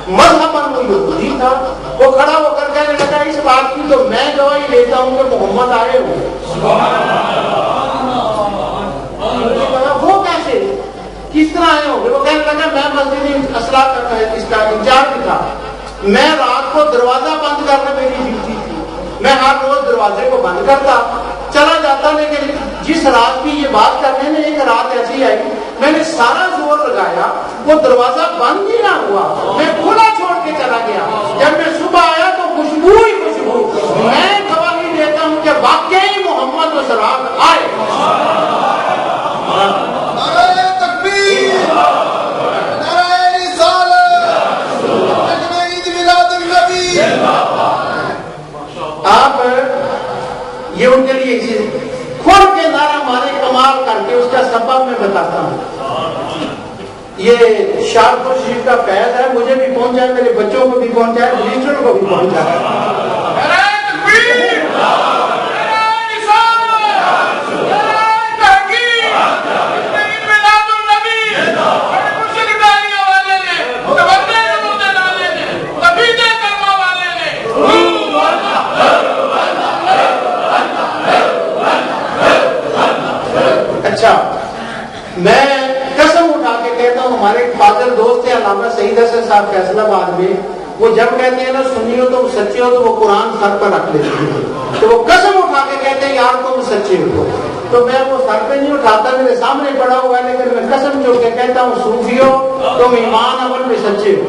مذہباً وہ یہودی تھا. وہ کھڑا ہو کر کہنے لگا اس بات کی تو میں گواہی دیتا ہوں کہ محمد آئے ہوں. وہ کیسے، کس طرح آئے ہوں گے؟ وہ کہنے لگا میں مسجد اصلاح کا اس کا انچارج تھا، میں رات کو دروازہ بند کرنا میری ڈیوٹی تھی، میں ہر روز دروازے کو بند کرتا چلا جاتا. لیکن جس رات کی یہ بات کرنے میں ایک رات ایسی آئی میں نے سارا زور لگایا، وہ دروازہ بند ہی نہ ہوا، میں کھلا چھوڑ کے چلا گیا. جب میں صبح آیا تو خوشبو ہی خوشبو. میں گواہی دیتا ہوں کہ واقعی محمد اس رات آئے. آپ یہ ان کے لیے کھول کے نعرہ مارے کمال کر کے اس کا سبب میں بتاتا ہوں. یہ شاہپور شریف کا فیض ہے، مجھے بھی پہنچا ہے، میرے بچوں کو بھی پہنچا ہے، مجھے کو بھی پہنچا ہے. اچھا، میں قسم اٹھا کے کہتا ہوں، ہمارے ایک فاضل دوست ہیں علامہ سعید حسن صاحب فیصل آباد میں، وہ جب کہتے ہیں نا سنی ہو تو سچے ہو تو وہ قرآن سر پر رکھ لیتے ہیں، تو وہ قسم اٹھا کے کہتے ہیں یار تم سچے ہو. تو میں وہ سر پہ نہیں اٹھاتا، میرے سامنے پڑا ہوا ہے، لیکن میں قسم چوک کے کہتا ہوں صوفیو تم ایمان عمل میں سچے ہو.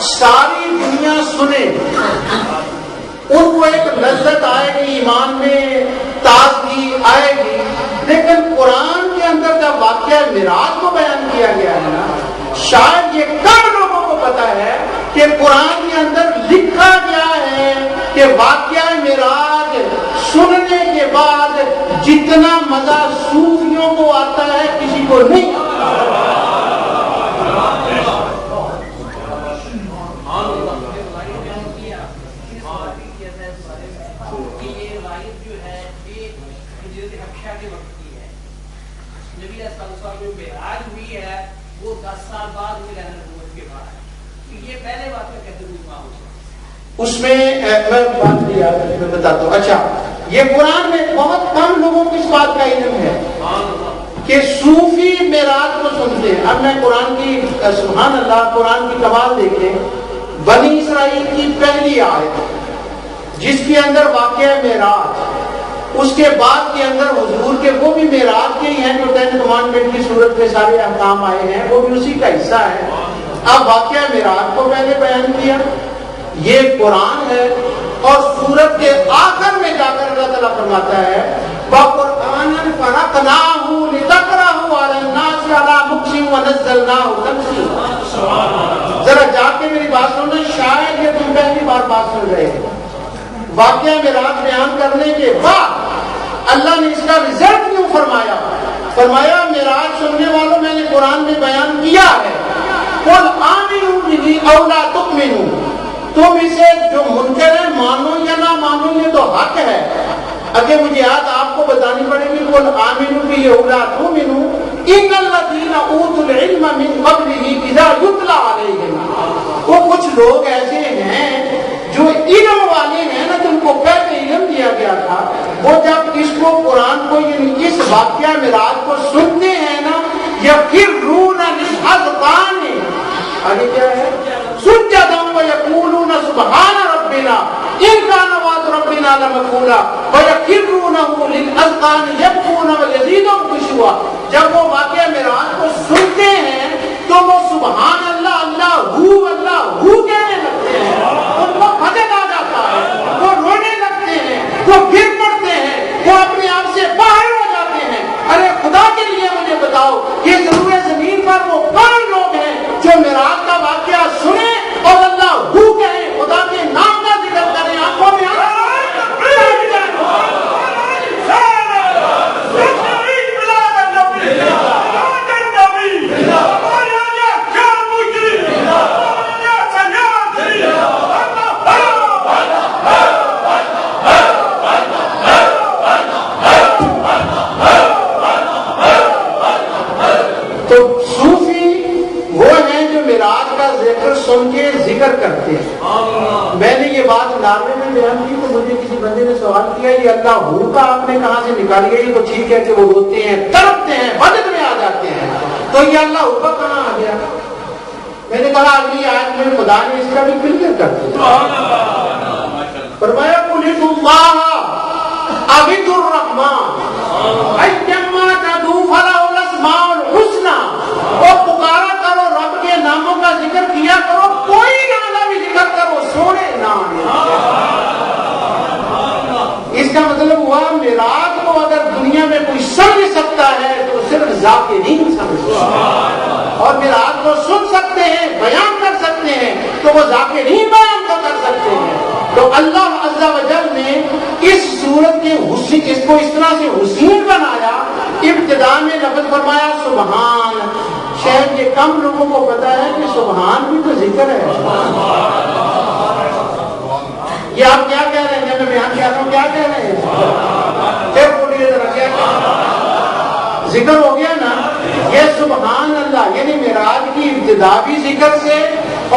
ساری دنیا سنے، ان کو ایک لذت آئے گی، ایمان میں تازگی آئے گی، لیکن قرآن کے اندر جب واقعہ معراج کو بیان کیا گیا ہے نا، شاید یہ کم لوگوں کو پتا ہے کہ قرآن کے اندر لکھا گیا ہے کہ واقعہ معراج سننے کے بعد جتنا مزہ صوفیوں کو آتا ہے کسی کو نہیں آتا. اس میں میں بات نہیں یاد میں بتاتا ہوں. اچھا، یہ قرآن میں بہت کم لوگوں کو اس بات کا علم ہے کہ صوفی معراج کو سنتے ہیں. اب میں قرآن کی سبحان اللہ قرآن کی کمال دیکھیں. بنی اسرائیل کی پہلی آیت جس کے اندر واقعہ معراج, اس کے بعد کے اندر حضور کے وہ بھی معراج کے ہی ہیں جو 10 کمانڈمنٹ کی صورت میں سارے احکام آئے ہیں, وہ بھی اسی کا حصہ ہے. اب واقعہ معراج کو پہلے بیان کیا, یہ قرآن ہے, اور سورت کے آخر میں جا کر اللہ تعالیٰ فرماتا ہے وَقُرْآنًا فَرَقْنَاهُ لِتَقْرَأَهُ عَلَى النَّاسِ عَلَى مُكْثٍ وَنَزَّلْنَاهُ تَنزِيلًا. ذرا جا کے میری بات سننا, شاید یہ تم پہلی بار بات سن رہے ہو. واقعہ معراج بیان کرنے کے بعد اللہ نے اس کا رزلٹ کیوں فرمایا؟ فرمایا معراج سننے والوں میں نے قرآن میں بیان کیا ہے قُلْ آمِنُوا بِهِ أَوْ لَا تُؤْمِنُوا, تم اسے جو منکر ہے مانو یا نہ مانو یہ تو حق ہے. اگر مجھے یاد آپ کو بتانی پڑے گی قُلْ آمِنُوا بِهِ أَوْ لَا تُؤْمِنُوا إِنَّ الَّذِينَ أُوتُوا الْعِلْمَ مِنْ قَبْلِهِ إِذَا يُتْلَى عَلَيْهِمْ. وہ کچھ لوگ ایسے ہیں جو علم والے ہیں نا, جن کو پہلے علم دیا گیا تھا, وہ جب اس کو قرآن کو یعنی اس واقعہ معراج کو سنتے ہیں نا, یخرون للأذقان, آگے کیا ہے, سجدا ویقولون سبحان ربنا ان کان وعد ربنا لمفعولا ویخرون للأذقان یبکون ویزیدهم خشوعا. جب وہ واقعہ معراج کو سنتے ہیں تو وہ سبحان اللہ اللہ ہو کہنے لگتے ہیں, ان کو مدد آ جاتا ہے, وہ رونے لگتے ہیں, وہ گر پڑتے ہیں, وہ اپنے آپ سے باہر ہو جاتے ہیں. ارے خدا کے لیے مجھے بتاؤ یہ ضرور زمین پر وہ کون لوگ ہیں جو معراج کا واقعہ سنیں اور اللہ ہو کہیں, خدا کے نام کا ذکر کریں, آنکھوں میں سن کے ذکر کرتے ہیں. میں نے یہ بات نامے میں بیان کی تو مجھے کسی بندے نے سوال کیا یہ اللہ ہو کا آپ نے کہاں سے نکالی ہے؟ یہ تو ٹھیک ہے کہ وہ روتے ہیں, تڑپتے ہیں, وجد میں آ جاتے ہیں, تو یہ اللہ ہو کا کہاں آ گیا؟ میں نے کہا اگلی آیت میں خدا نے اس کا بھی کلیئر کر دیا. فرمایا قُلِ اللَّهَ عَبِدُ الرَّحْمَٰنِ اَيَّمَّا تَدْعُوا فَلَهُ الْأَسْمَاءُ الْحُسْنَىٰ. اور پکارا کرو, رب کے ناموں کا ذکر کیا کرو, کوئی نام کا بھی ذکر کرو, سونے نام. اس کا مطلب ہوا معراج کو اگر دنیا میں کوئی سمجھ سکتا ہے تو صرف ذاکرین سمجھ سکتا ہے, اور معراج کو سن سکتے ہیں, بیان کر سکتے ہیں تو وہ ذاکرین بیان کو کر سکتے ہیں. تو اللہ عز و جل نے اس صورت کے حسین, اس کو اس طرح سے حسین بنایا. ابتدا میں لفظ فرمایا سبحان. شاید یہ کم لوگوں کو پتا ہے کہ سبحان بھی تو ذکر ہے. یہ آپ کیا کہہ رہے ہیں جب میں بیان کیا رہا ہوں, کیا کہہ رہے ہیں؟ پھر بولیے ذرا, کیا ذکر ہو گیا نا. یہ سبحان اللہ یعنی معراج کی ابتدا بھی ذکر سے,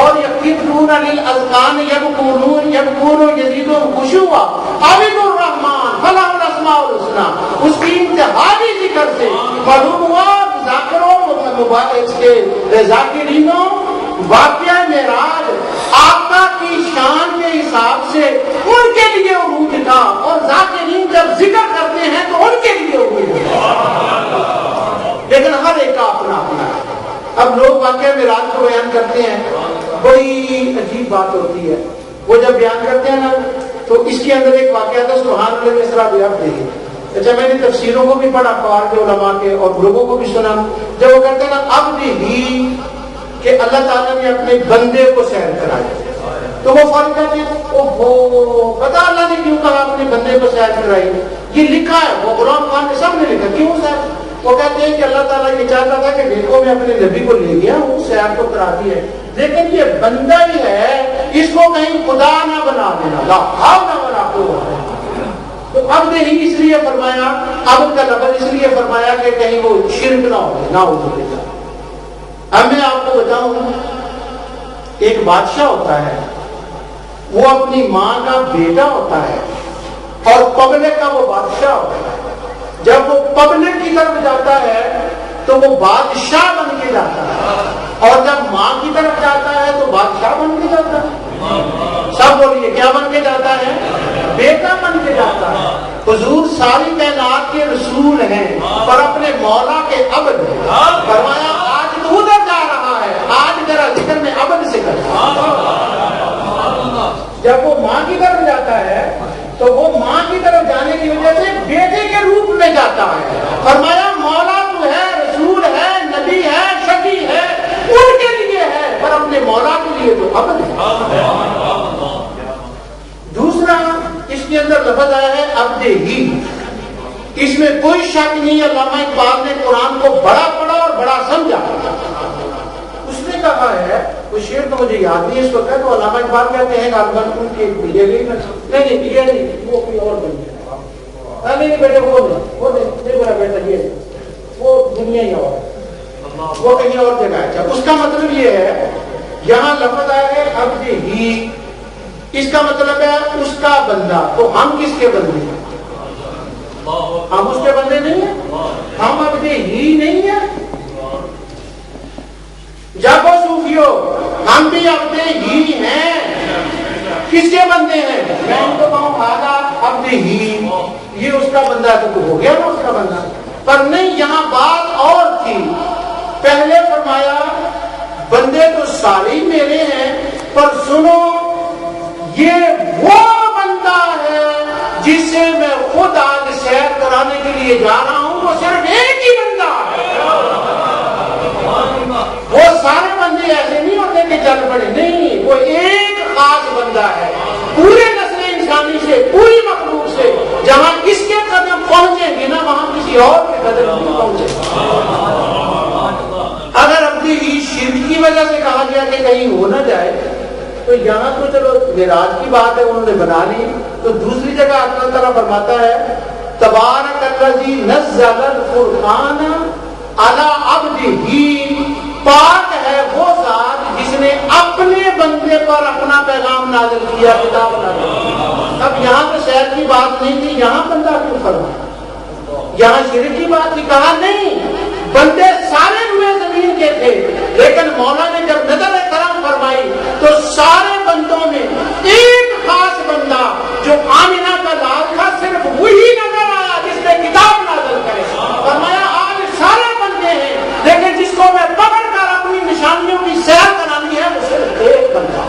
اور یخرون للأذقان یبکون یزیدهم خشوعا عبد الرحمن فلہ الاسماء الحسنی. اس کی انتہا بھی ذکر سے. معلوم ہوا ذاکروں ذاکرینوں واقعہ معراج آقا کی شان کے حساب سے ان کے لیے عروج تھا, اور ذاکرین جب ذکر کرتے ہیں تو ان کے لیے عروج ہے, لیکن ہر ایک کا اپنا اپنا ہے. اب لوگ واقعہ معراج کو بیان کرتے ہیں, بڑی عجیب بات ہوتی ہے. وہ جب بیان کرتے ہیں نا تو اس کے اندر ایک واقعہ تھا سبحان اللہ اسرا بعبدہ. اچھا میں نے تفسیروں کو بھی پڑھا, قوار کے علماء کے, اور لوگوں کو بھی سنا. جب وہ کہتے ہیں نا عبد ہی کہ اللہ تعالیٰ نے اپنے بندے کو سیر کرایا, تو وہ فوراً کہتے ہیں اوہو پتا اللہ نے کیوں کہا اپنے بندے کو سیر کرائی؟ یہ لکھا ہے, وہ قرآن خان نے سب نے لکھا. کیوں سیر؟ وہ کہتے ہیں کہ اللہ تعالیٰ یہ چاہتا تھا کہ دیکھو میں اپنے نبی کو لے گیا ہوں, سیر کو کرا دی ہے, لیکن یہ بندہ ہی ہے, اس کو کہیں خدا نہ بنا دینا, لا حول ولا قوت. تو عبد ہی اس لیے فرمایا, عبد کا لفظ اس لیے فرمایا کہ کہیں وہ شرک نہ ہو, نہ ہو سکے. اب میں آپ کو بتاؤں, ایک بادشاہ ہوتا ہے, وہ اپنی ماں کا بیٹا ہوتا ہے, اور پبلک کا وہ بادشاہ ہوتا ہے. جب وہ پبلک کی طرف جاتا ہے تو وہ بادشاہ بن کے جاتا ہے, اور جب ماں کی طرف جاتا ہے تو بادشاہ بن کے جاتا ہے. سب بولیے کیا بن کے جاتا ہے؟ بیٹا بن کے جاتا ہے. حضور ساری کائنات کے رسول ہیں پر اپنے مولا کے عبد ہیں. فرمایا آج تو ادھر جا رہا ہے, آج میرا ذکر میں عبد سے کر. جب وہ ماں کی طرف جاتا ہے تو وہ ماں کی طرف جانے کی وجہ سے بیٹے کے روپ میں جاتا ہے. فرمایا مولا تو ہے, رسول ہے, نبی ہے, شفیع ہے, ان کے لیے ہے پر اپنے مولا کے لیے تو عبد ہے. دوسرا اس کے اندر لفظ آیا ہے عبد ہی. اس میں کوئی شک نہیں. علامہ اقبال نے قرآن کو بڑا پڑھا اور بڑا سمجھا. اس نے کہا ہے, وہ شعر تو مجھے یاد نہیں اس وقت, تو علامہ اقبال کہتے ہیں غالباً ان کے نہیں یہ نہیں, وہ کوئی اور بن گیا. نہیں بیٹے وہ نہیں میرا بیٹا یہ وہ دنیا ہی اور وہ کہیں اور جگہ ہے. اس کا مطلب یہ ہے یہاں لفظ آیا ہے عبد ہی, اس کا مطلب ہے اس کا بندہ. تو ہم کس کے بندے ہیں؟ ہم اس کے بندے نہیں ہیں, ہم عبد ہی نہیں ہیں. جب وہ صوفیو ہم بھی عبد ہی ہیں. کس کے بندے ہیں؟ میں ان کو کہوں آگا عبد ہی, یہ اس کا بندہ تو ہو گیا نا اس کا بندہ. پر نہیں, یہاں بات اور تھی. پہلے فرمایا بندے تو سارے ہی میرے ہیں, پر سنو یہ وہ بندہ ہے جس سے میں خود آج سیر کرانے کے لیے جا رہا ہوں. وہ صرف ایک ہی بندہ ہے. وہ سارے بندے ایسے نہیں ہوتے کہ چل پڑے, نہیں, وہ ایک خاص بندہ ہے. پورے نسل انسانی سے, پوری مخلوق سے جہاں اس کے قدم پہنچیں گے نا وہاں کسی اور کے قدم نہیں پہنچے. اگر اپنی ہی شرک کی وجہ سے کہا گیا کہ کہیں ہو نہ جائے تو یہاں تو چلو معراج کی بات ہے, انہوں نے بنا لی. تو دوسری جگہ اللہ تعالیٰ فرماتا ہے تبارک الذی نزل الفرقان علی عبدہ, پاک ہے وہ ذات جس نے اپنے بندے پر اپنا پیغام نازل کیا, کتاب نازل کی. اب یہاں تو شہر کی بات نہیں تھی, یہاں بندہ کیوں فرمایا؟ یہاں شرک کی بات تھی. کہا نہیں, بندے سارے روئے زمین کے تھے, لیکن مولا نے جب نظر کرم فرمائی تو سارے بندوں میں ایک خاص بندہ جو آمنہ کا لال تھا, صرف وہی نظر آیا جس نے کتاب نازل کرے. فرمایا آج سارے بندے ہیں, لیکن جس کو میں پکڑ کر اپنی نشانیوں کی سیر کرانی ہے وہ صرف ایک بندہ.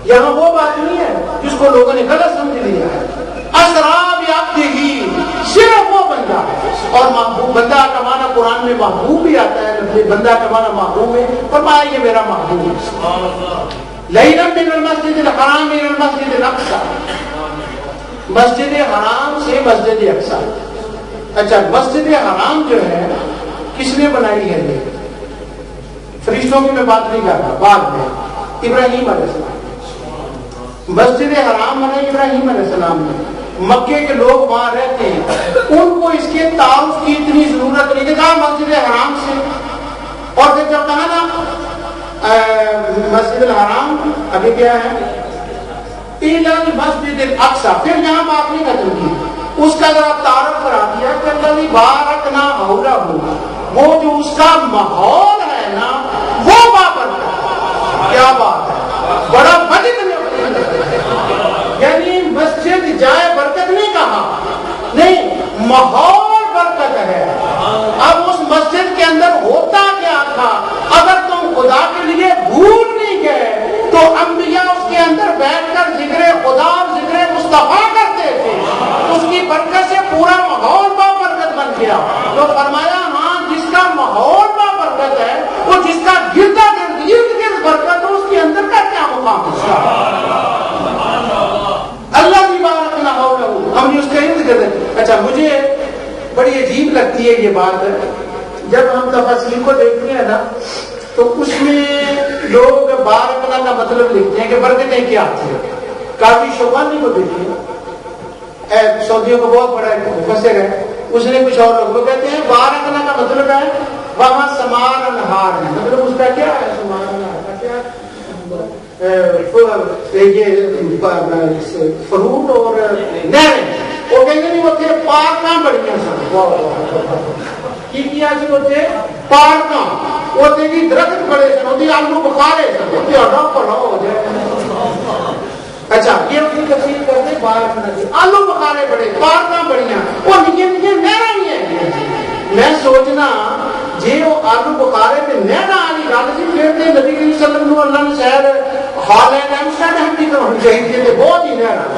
یہاں وہ بات نہیں ہے جس کو لوگوں نے غلط سمجھ لیا ہے. اسراب عبدہ, صرف وہ بندہ ہے. اور محبوب, بندہ کا معنی قرآن میں محبوب بھی آتا ہے, بندہ کا معنی محبوب ہے. فرمایا یہ میرا محبوب ہے. لیلا من المسجد الحرام الى المسجد الاقصى, مسجد حرام سے مسجد اقصی. اچھا, مسجد حرام جو ہے کس نے بنائی ہے؟ یہ فرشتوں کی میں بات نہیں کر رہا, بعد میں ابراہیم علیہ السلام. مسجد حرام بنا ابراہیم علیہ السلام نے. مکے کے لوگ وہاں رہتے ہیں, ان کو اس کے تعارف کی اتنی ضرورت نہیں. کہا مسجد حرام سے, اور پھر جب کہا نا مسجد الحرام ابھی کیا ہے الى المسجد الاقصى, پھر یہاں بات نہیں ختم کی. اس کا ذرا تعارف کرا دیا کہ اللہ بارکنا حولہ, وہ جو اس کا ماحول ہے نا وہ بابرکت. کیا بات ہے, بڑا بدت میں, یعنی مسجد جائے برکت نہیں کہا, نہیں, ماحول برکت ہے. اب اس مسجد کے اندر ہوتا کیا تھا؟ اگر تم خدا کے لیے بھول نہیں گئے تو انبیاء اس کے اندر بیٹھ کر ذکر خدا اور ذکر مصطفیٰ کرتے تھے. اس کی برکت سے پورا ماحول بابرکت بن گیا. تو فرمایا ہاں, جس کا ماحول بابرکت ہے, وہ جس کا گردا گرد برکت ہو, اس کے اندر کا کیا مقام ہے؟ اللہ کی بارک نہ ہو, ہم اس کا ارد گرد. اچھا, مجھے بڑی عجیب لگتی ہے یہ بات. جب ہم تفاسیر کو دیکھتے ہیں نا تو اس میں لوگ بارک اللہ کا مطلب لکھتے ہیں کہ برکتیں کیا تھی. کافی شوقانی کو دیکھیے, سعودیوں کو بہت بڑا مفسر ہے, اس نے کچھ اور لوگ کہتے ہیں بارک اللہ کا مطلب ہے وہاں سمار انہار ہے. مطلب اس کا کیا ہے؟ سمار انہار کا کیا فروٹ اور نہریں وہ کہتے نہیں اتنے پارکاں بڑیاں سن کی کیا سی اتنے پارکاں اتنے کی درخت بڑے سن اتنے آلو بخارے سن اتنے اڈا پڑا ہو جائے. اچھا یہ اس کی تفصیل کرتے باہر آلو بخارے بڑے پارکاں بڑیاں وہ نکے نکے نہراں بھی ہیں. میں سوچنا جی وہ آلو بخارے میں نہراں والی گل سی پھر تے نبی کریم صلی اللہ علیہ وسلم اللہ نے شاید ہالینڈ ایمسٹرڈیم کی طرح ہونی چاہیے تھی بہت ہی نہراں.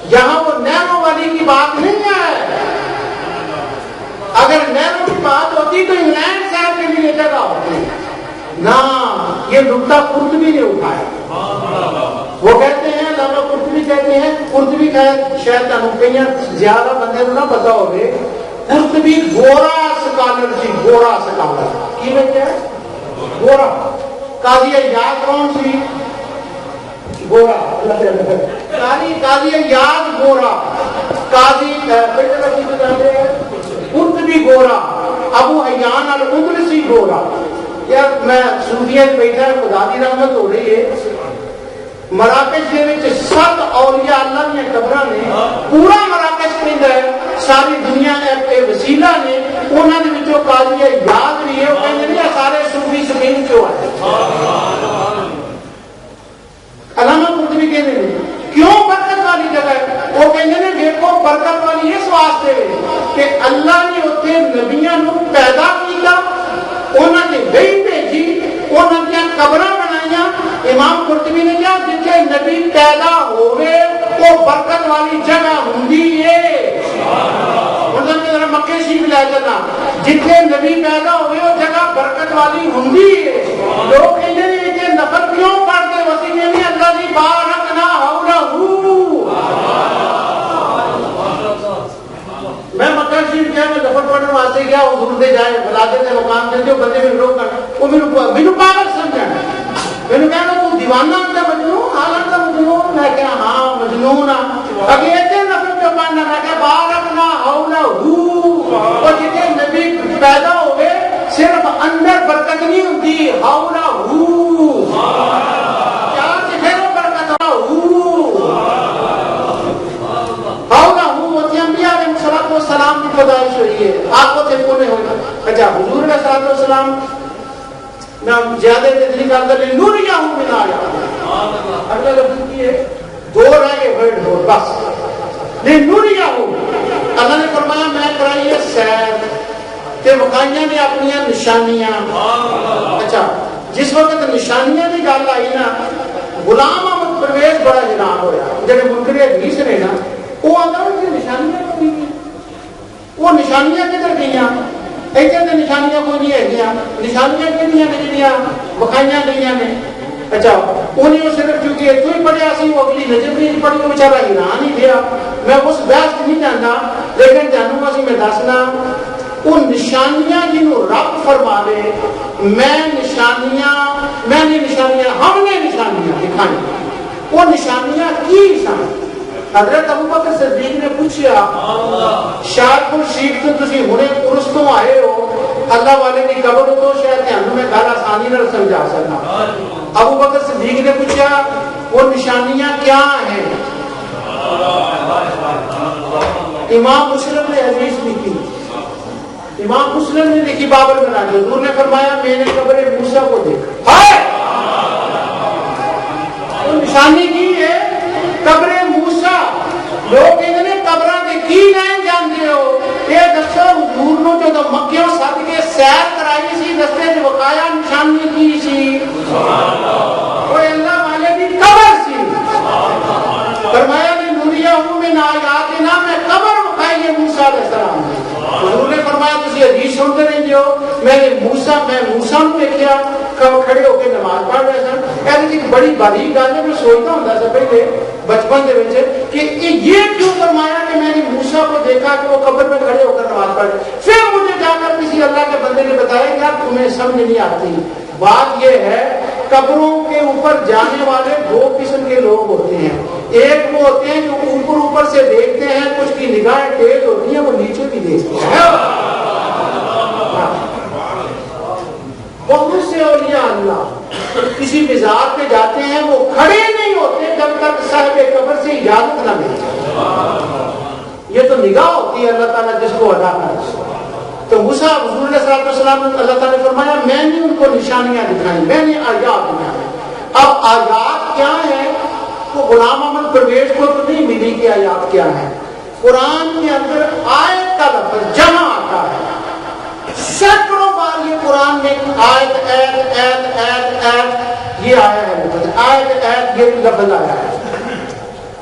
یہاں وہ نہروں والی کی بات نہیں ہے. اگر نہروں کی بات ہوتی تو انگلینڈ صاحب کے لیے جگہ ہوتی نہ. یہ نقطہ قرطبی نے اٹھایا. وہ کہتے ہیں علامہ قرطبی کہتے ہیں قرطبی کا شاید کئی زیادہ بندے کو نہ پتا ہوگے قرطبی گورا سکالر سی. گورا سکالر کی وجہ ہے گورا. قاضی یاد کون سی گورا قاضی یاد گورا قاضی قرطبی گورا ابو حیان الاندلسی گورا. یار میں صوفیہ بیٹھا خدا دی رحمت ہو رہی ہے مراکش کے وچ 7 اولیاء اللہ نے قبراں نے پورا مراکش کہندا ہے ساری دنیا ایک وسیلہ نے انہاں دے وچوں قاضی یاد بھی ہے. وہ کہندے نے سارے صوفی زمین چوں آئے. علامہ قرطبی کہندے نے کیوں برکت والی جگہ ہے. وہ کہندے نے دیکھو برکت والی اس واسطے کہ اللہ نے اوتھے نبیاں نو پیدا کیتا انہاں نے وحی بھیجی انہاں دی قبراں بنائیاں. امام قرطبی نے کہا جتھے نبی پیدا ہوئے وہ برکت والی جگہ ہوندی ہے. مطلب کہ ذرا مکے شریف لے چلنا جتھے نبی پیدا ہوئے وہ جگہ برکت والی ہوندی ہے. لوگ کہتے ہیں کہ نفل کیوں پڑھتے وسیلے میں اللہ دی بارکنا حولہ. میں مکہ شریف گیا میں نفل پڑھنے واسطے گیا حضور دے جائے بلاتے تھے مقام دے جو بندے میں لوگ وہ مینوں پاگل سمجھا. میں نے کہا تو دیوانہ انت مجنون حالانت مجنون. میں کہا ہاں مجنون اگے اتنے نفل کیوں پڑھنا. میں کہا بارکنا حولہ اور جتنے نبی پیدا ہوئے صرف اندر برکت نہیں ہوتی حولہ کیا دکھے وہ برکت حولہ ہوتی انبیاء علیہ السلام کی پیدائش ہوئی ہے. آپ کو تھے پونے ہوئے. اچھا حضور علیہ السلام میں زیادہ تدریج کرتا لے نوریہ ہوں من آیا. اگلا لفظ کی ہے دو رہ گئے ورڈ ہو بس لے نوریہ ہوں. اللہ نے فرمایا میں کرائی ہے سیر تے وقائیاں نے اپنی نشانیاں. اچھا جس وقت نشانیاں کی گل آئی نا غلام احمد پرویز بڑا جناب ہویا جڑے منکر حدیث نے نا وہ آتا ہے نشانیاں کوئی نہیں. وہ نشانیاں کدھر گئیاں ایسے تو نشانیاں کوئی نہیں ہے. نشانیاں کہڑیاں نے جڑیاں وکھائیاں گئیاں نے. اچھا انہیں صرف چونکہ اتوں ہی پڑھیا سی وہ اگلی نجم نہیں پڑھی وہ بیچارہ حیران ہی تھا. میں اس بحث نہیں جانتا لیکن جانوں گا میں دسنا وہ نشانیاں جنہوں رب فرما لے میں نے نشانیاں ہم نے نشانیاں دکھائیں. وہ نشانیاں کی سن. حضرت ابو بکر صدیق نے پوچھا شاہپور شریف تو تسی ہنے پرس تو آئے ہو اللہ والے کی قبر تو شاید تھانوں میں گل آسانی نال سمجھا سکنا. ابو بکر صدیق نے پوچھا وہ نشانیاں کیا ہیں. امام مسلم نے حدیث لکھی. امام مسلم نے لکھی بابر بنا کے حضور نے فرمایا میں نے قبر موسیٰ کو دیکھا. وہ نشانی کی ہے قبر موسیٰ. لوگ کہتے ہیں قبراں تے کی لین جاندے ہو. یہ دسو حضور نو جو مکیوں سد کے سیر کرائی سی رستے وچ وقایا نشانی کی سی وہ اللہ والے دی قبر سی. فرمایا نے نوریہ ہوں میں آیاتنا میں قبر وقائی ہے موسیٰ علیہ السلام نے. حضور نے فرمایا تسی حدیث سنتے رہندے ہو میں موسیٰ نو دیکھیا کھڑے ہو کے نماز پڑھ رہے سن. ایسی ایک بڑی بڑی گل ہے میں سوچتا ہوں سا پہلے بچپن کے کہ یہ کیوں فرمایا کہ میں نے موسیٰ کو دیکھا کہ وہ قبر میں کھڑے ہو کر نماز پڑھ رہے. پھر مجھے جا کر کسی اللہ کے بندے نے بتایا کہ تمہیں سمجھ نہیں آتی. بات یہ ہے قبروں کے اوپر جانے والے 2 قسم کے لوگ ہوتے ہیں. ایک وہ ہوتے ہیں جو اوپر سے دیکھتے ہیں کچھ کی نگاہیں تیز ہوتی ہیں وہ نیچے بھی دیکھتے ہیں. بہت سے اولیاء اللہ کسی مزار پہ جاتے ہیں وہ کھڑے نہیں ہوتے جب تک صاحب قبر سے اجازت نہ ملے. یہ تو نگاہ ہوتی ہے اللہ تعالیٰ جس کو ادا کرے. تو موسیٰ حضور علیہ السلام اللہ تعالیٰ نے فرمایا میں نے ان کو نشانیاں دکھائیں, میں نے آیات دکھائیں. اب آیات کیا ہے وہ غلام احمد پرویز کو تو نہیں ملی کہ آیات کیا ہے. قرآن کے اندر آیت کا لفظ جہاں آتا ہے سینکڑوں بار یہ قرآن میں آیت ایت ایت ایت ایت یہ آیا ہے لفظ, آیت ایت یہ لفظ آیا ہے.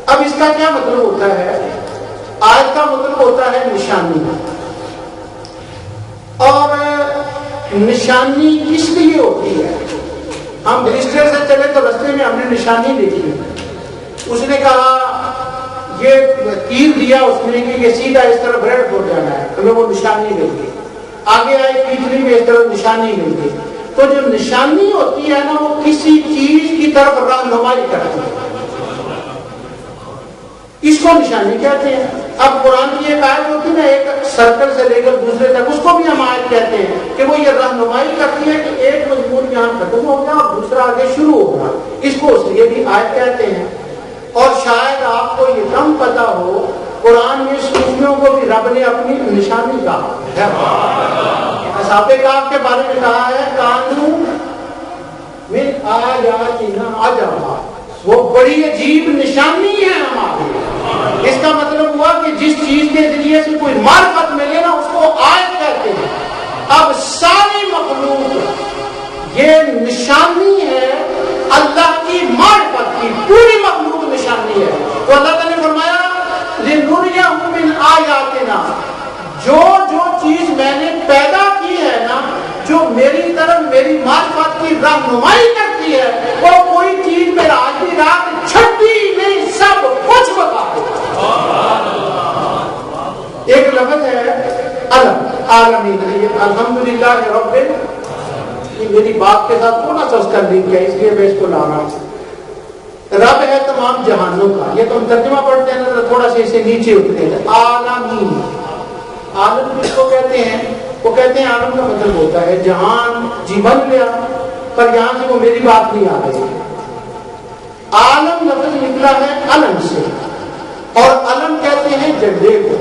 اب اس کا کیا مطلب ہوتا ہے؟ آیت کا مطلب ہوتا ہے نشانی. اور نشانی کس لیے ہوتی ہے؟ ہم رجسٹر سے چلے تو رستے میں ہم نے نشانی دیکھی, اس نے کہا یہ تیر دیا اس نے کہ یہ سیدھا اس طرح بریڈ پھوٹ جانا ہے, ہمیں وہ نشانی مل گئی. آگے آئے کھینچنے میں اس طرح نشانی مل گئی. تو جو نشانی ہوتی ہے نا وہ کسی چیز کی طرف رہنمائی کرتی ہے, اس کو نشانی کہتے ہیں. اب قرآن کی ایک آیت ہوتی ہے نا ایک سرکل سے لے کر دوسرے تک, اس کو بھی ہم آیت کہتے ہیں کہ وہ یہ رہنمائی کرتی ہے کہ ایک مضمون یہاں ختم ہو گیا اور دوسرا آگے شروع ہوگا, اس کو اس لیے بھی آیت کہتے ہیں. اور شاید آپ کو یہ کم پتا ہو قرآن میں صوفیوں کو بھی رب نے اپنی نشانی کہا ہے. اصحاب کہف کے بارے میں کہا ہے کانو من آیاتنا عجبا, وہ بڑی عجیب نشانی ہے ہماری. اس کا مطلب ہوا کہ جس چیز کے ذریعے سے کوئی معرفت ملے نا اس کو آیت کہتے ہیں. اب ساری مخلوق یہ نشانی ہے اللہ کی معرفت کی, پوری مخلوق نشانی ہے. تو اللہ تعالیٰ نے فرمایا لِنُرِيَهُ مِنْ آیاتنا, جو چیز میں نے پیدا کی ہے نا جو میری طرف میری معرفت کی رہنمائی کرتی ہے وہ کوئی چیز میرا آج کی رات چھٹی نہیں, سب کچھ بتا دے. ایک لفظ ہے العالمین, الحمدللہ رب, میری بات کے ساتھ تھوڑا سا اس کا لنک ہے اس لیے میں اس کو لا رہا ہوں. رب ہے تمام جہانوں کا, یہ تم ترجمہ پڑھتے ہیں نا تھوڑا سا اسے نیچے اترے گا. عالمین, عالم کس کو کہتے ہیں؟ وہ کہتے ہیں عالم کا مطلب ہوتا ہے جہان جی بن گیا پر یہاں سے وہ میری بات نہیں آ رہی. عالم لفظ نکلا ہے علم سے, اور علم کہتے ہیں جھنڈے کو,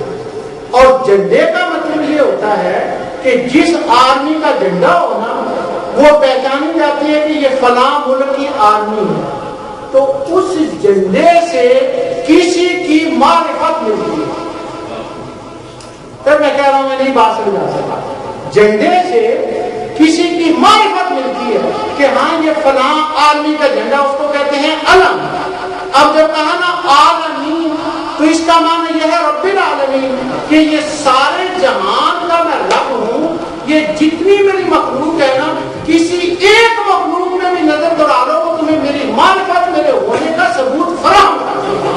اور جھنڈے کا مطلب یہ ہوتا ہے کہ جس آرمی کا جھنڈا ہو نا وہ پہچانی جاتی ہے کہ یہ فلاں ملک کی آرمی ہے. تو اس جھنڈے سے کسی کی معرفت ملتی ہے. پھر میں کہہ رہا ہوں میں نہیں بات سمجھا سکتا. جھنڈے سے کسی کی معرفت ملتی ہے کہ ہاں یہ فلاں آرمی کا جھنڈا, اس کو کہتے ہیں علم. اب جب کہا نا عالمین تو اس کا معنی یہ ہے رب العالمین کہ یہ سارے جہان کا میں رب ہوں. یہ جتنی میری مخلوق ہے نا کسی ایک مخلوق میں بھی نظر دوڑا لو وہ تمہیں میری معرفت میرے ہونے کا ثبوت فراہم کرتی ہے.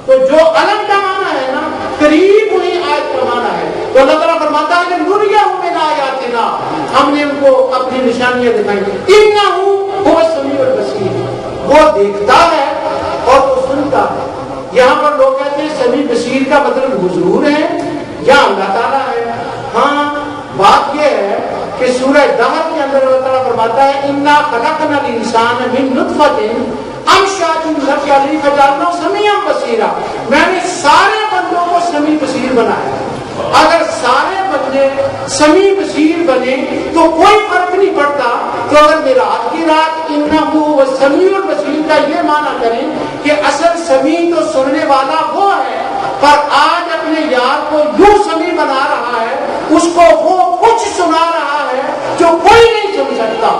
تو جو علم کا معنی ہے نا قریب وہی آیت کا معنی ہے. تو اللہ تعالیٰ فرماتا ہے کہ نُرِيَهُ مِنْ آیاتنا, ہم نے ان کو اپنی نشانیاں دکھائیں. إِنَّهُ هُوَ السَّمِيعُ الْبَصِيرُ, وہ دیکھتا ہے اور وہ سنتا ہے. یہاں پر لوگ کہتے ہیں سمیع بصیر کا مطلب حضور ہے یا اللہ تعالیٰ ہے. ہاں بات یہ ہے کہ سورہ دہر کے اندر اللہ تعالیٰ فرماتا ہے اِنَّا خَلَقْنَا الْإِنسَانَ مِن نُطْفَةٍ أَمْشَاجٍ نَبْتَلِيهِ فَجَعَلْنَاهُ سَمِيعًا بَصِيرًا, میں نے سارے بندوں کو سمیع بصیر بنایا. اگر سارے بندے سمیع بصیر بنے تو کوئی فرق نہیں پڑتا. تو اگر معراج کی رات انہ وہ سمیع البصیر کا یہ معنی کریں کہ اصل سمیع تو سننے والا وہ ہے, پر آج اپنے یار کو یوں سمیع بنا رہا ہے, اس کو وہ کچھ سنا رہا ہے جو کوئی نہیں سن سکتا.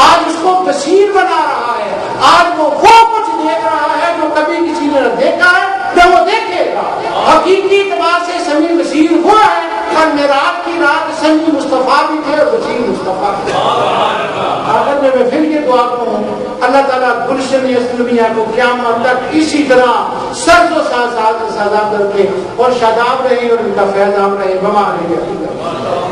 آج اس کو بصیر بنا رہا ہے, آج وہ کچھ دیکھ رہا ہے جو کبھی کسی نے نہ دیکھا ہے نہ وہ دیکھے گا. حقیقی اعتبار سے سمیع بصیر وہ ہے, اور معراج کی رات سمیع مصطفیٰ بھی تھے اور بصیر مصطفیٰ بھی تھے. آخر میں پھر یہ دعا کروں اللہ تعالیٰ گلشن اسلامیہ کو قیامت تک اسی طرح سرد و سازاب کر کے اور شاداب رہے اور ان کا فیض عام رہے. بما علیہ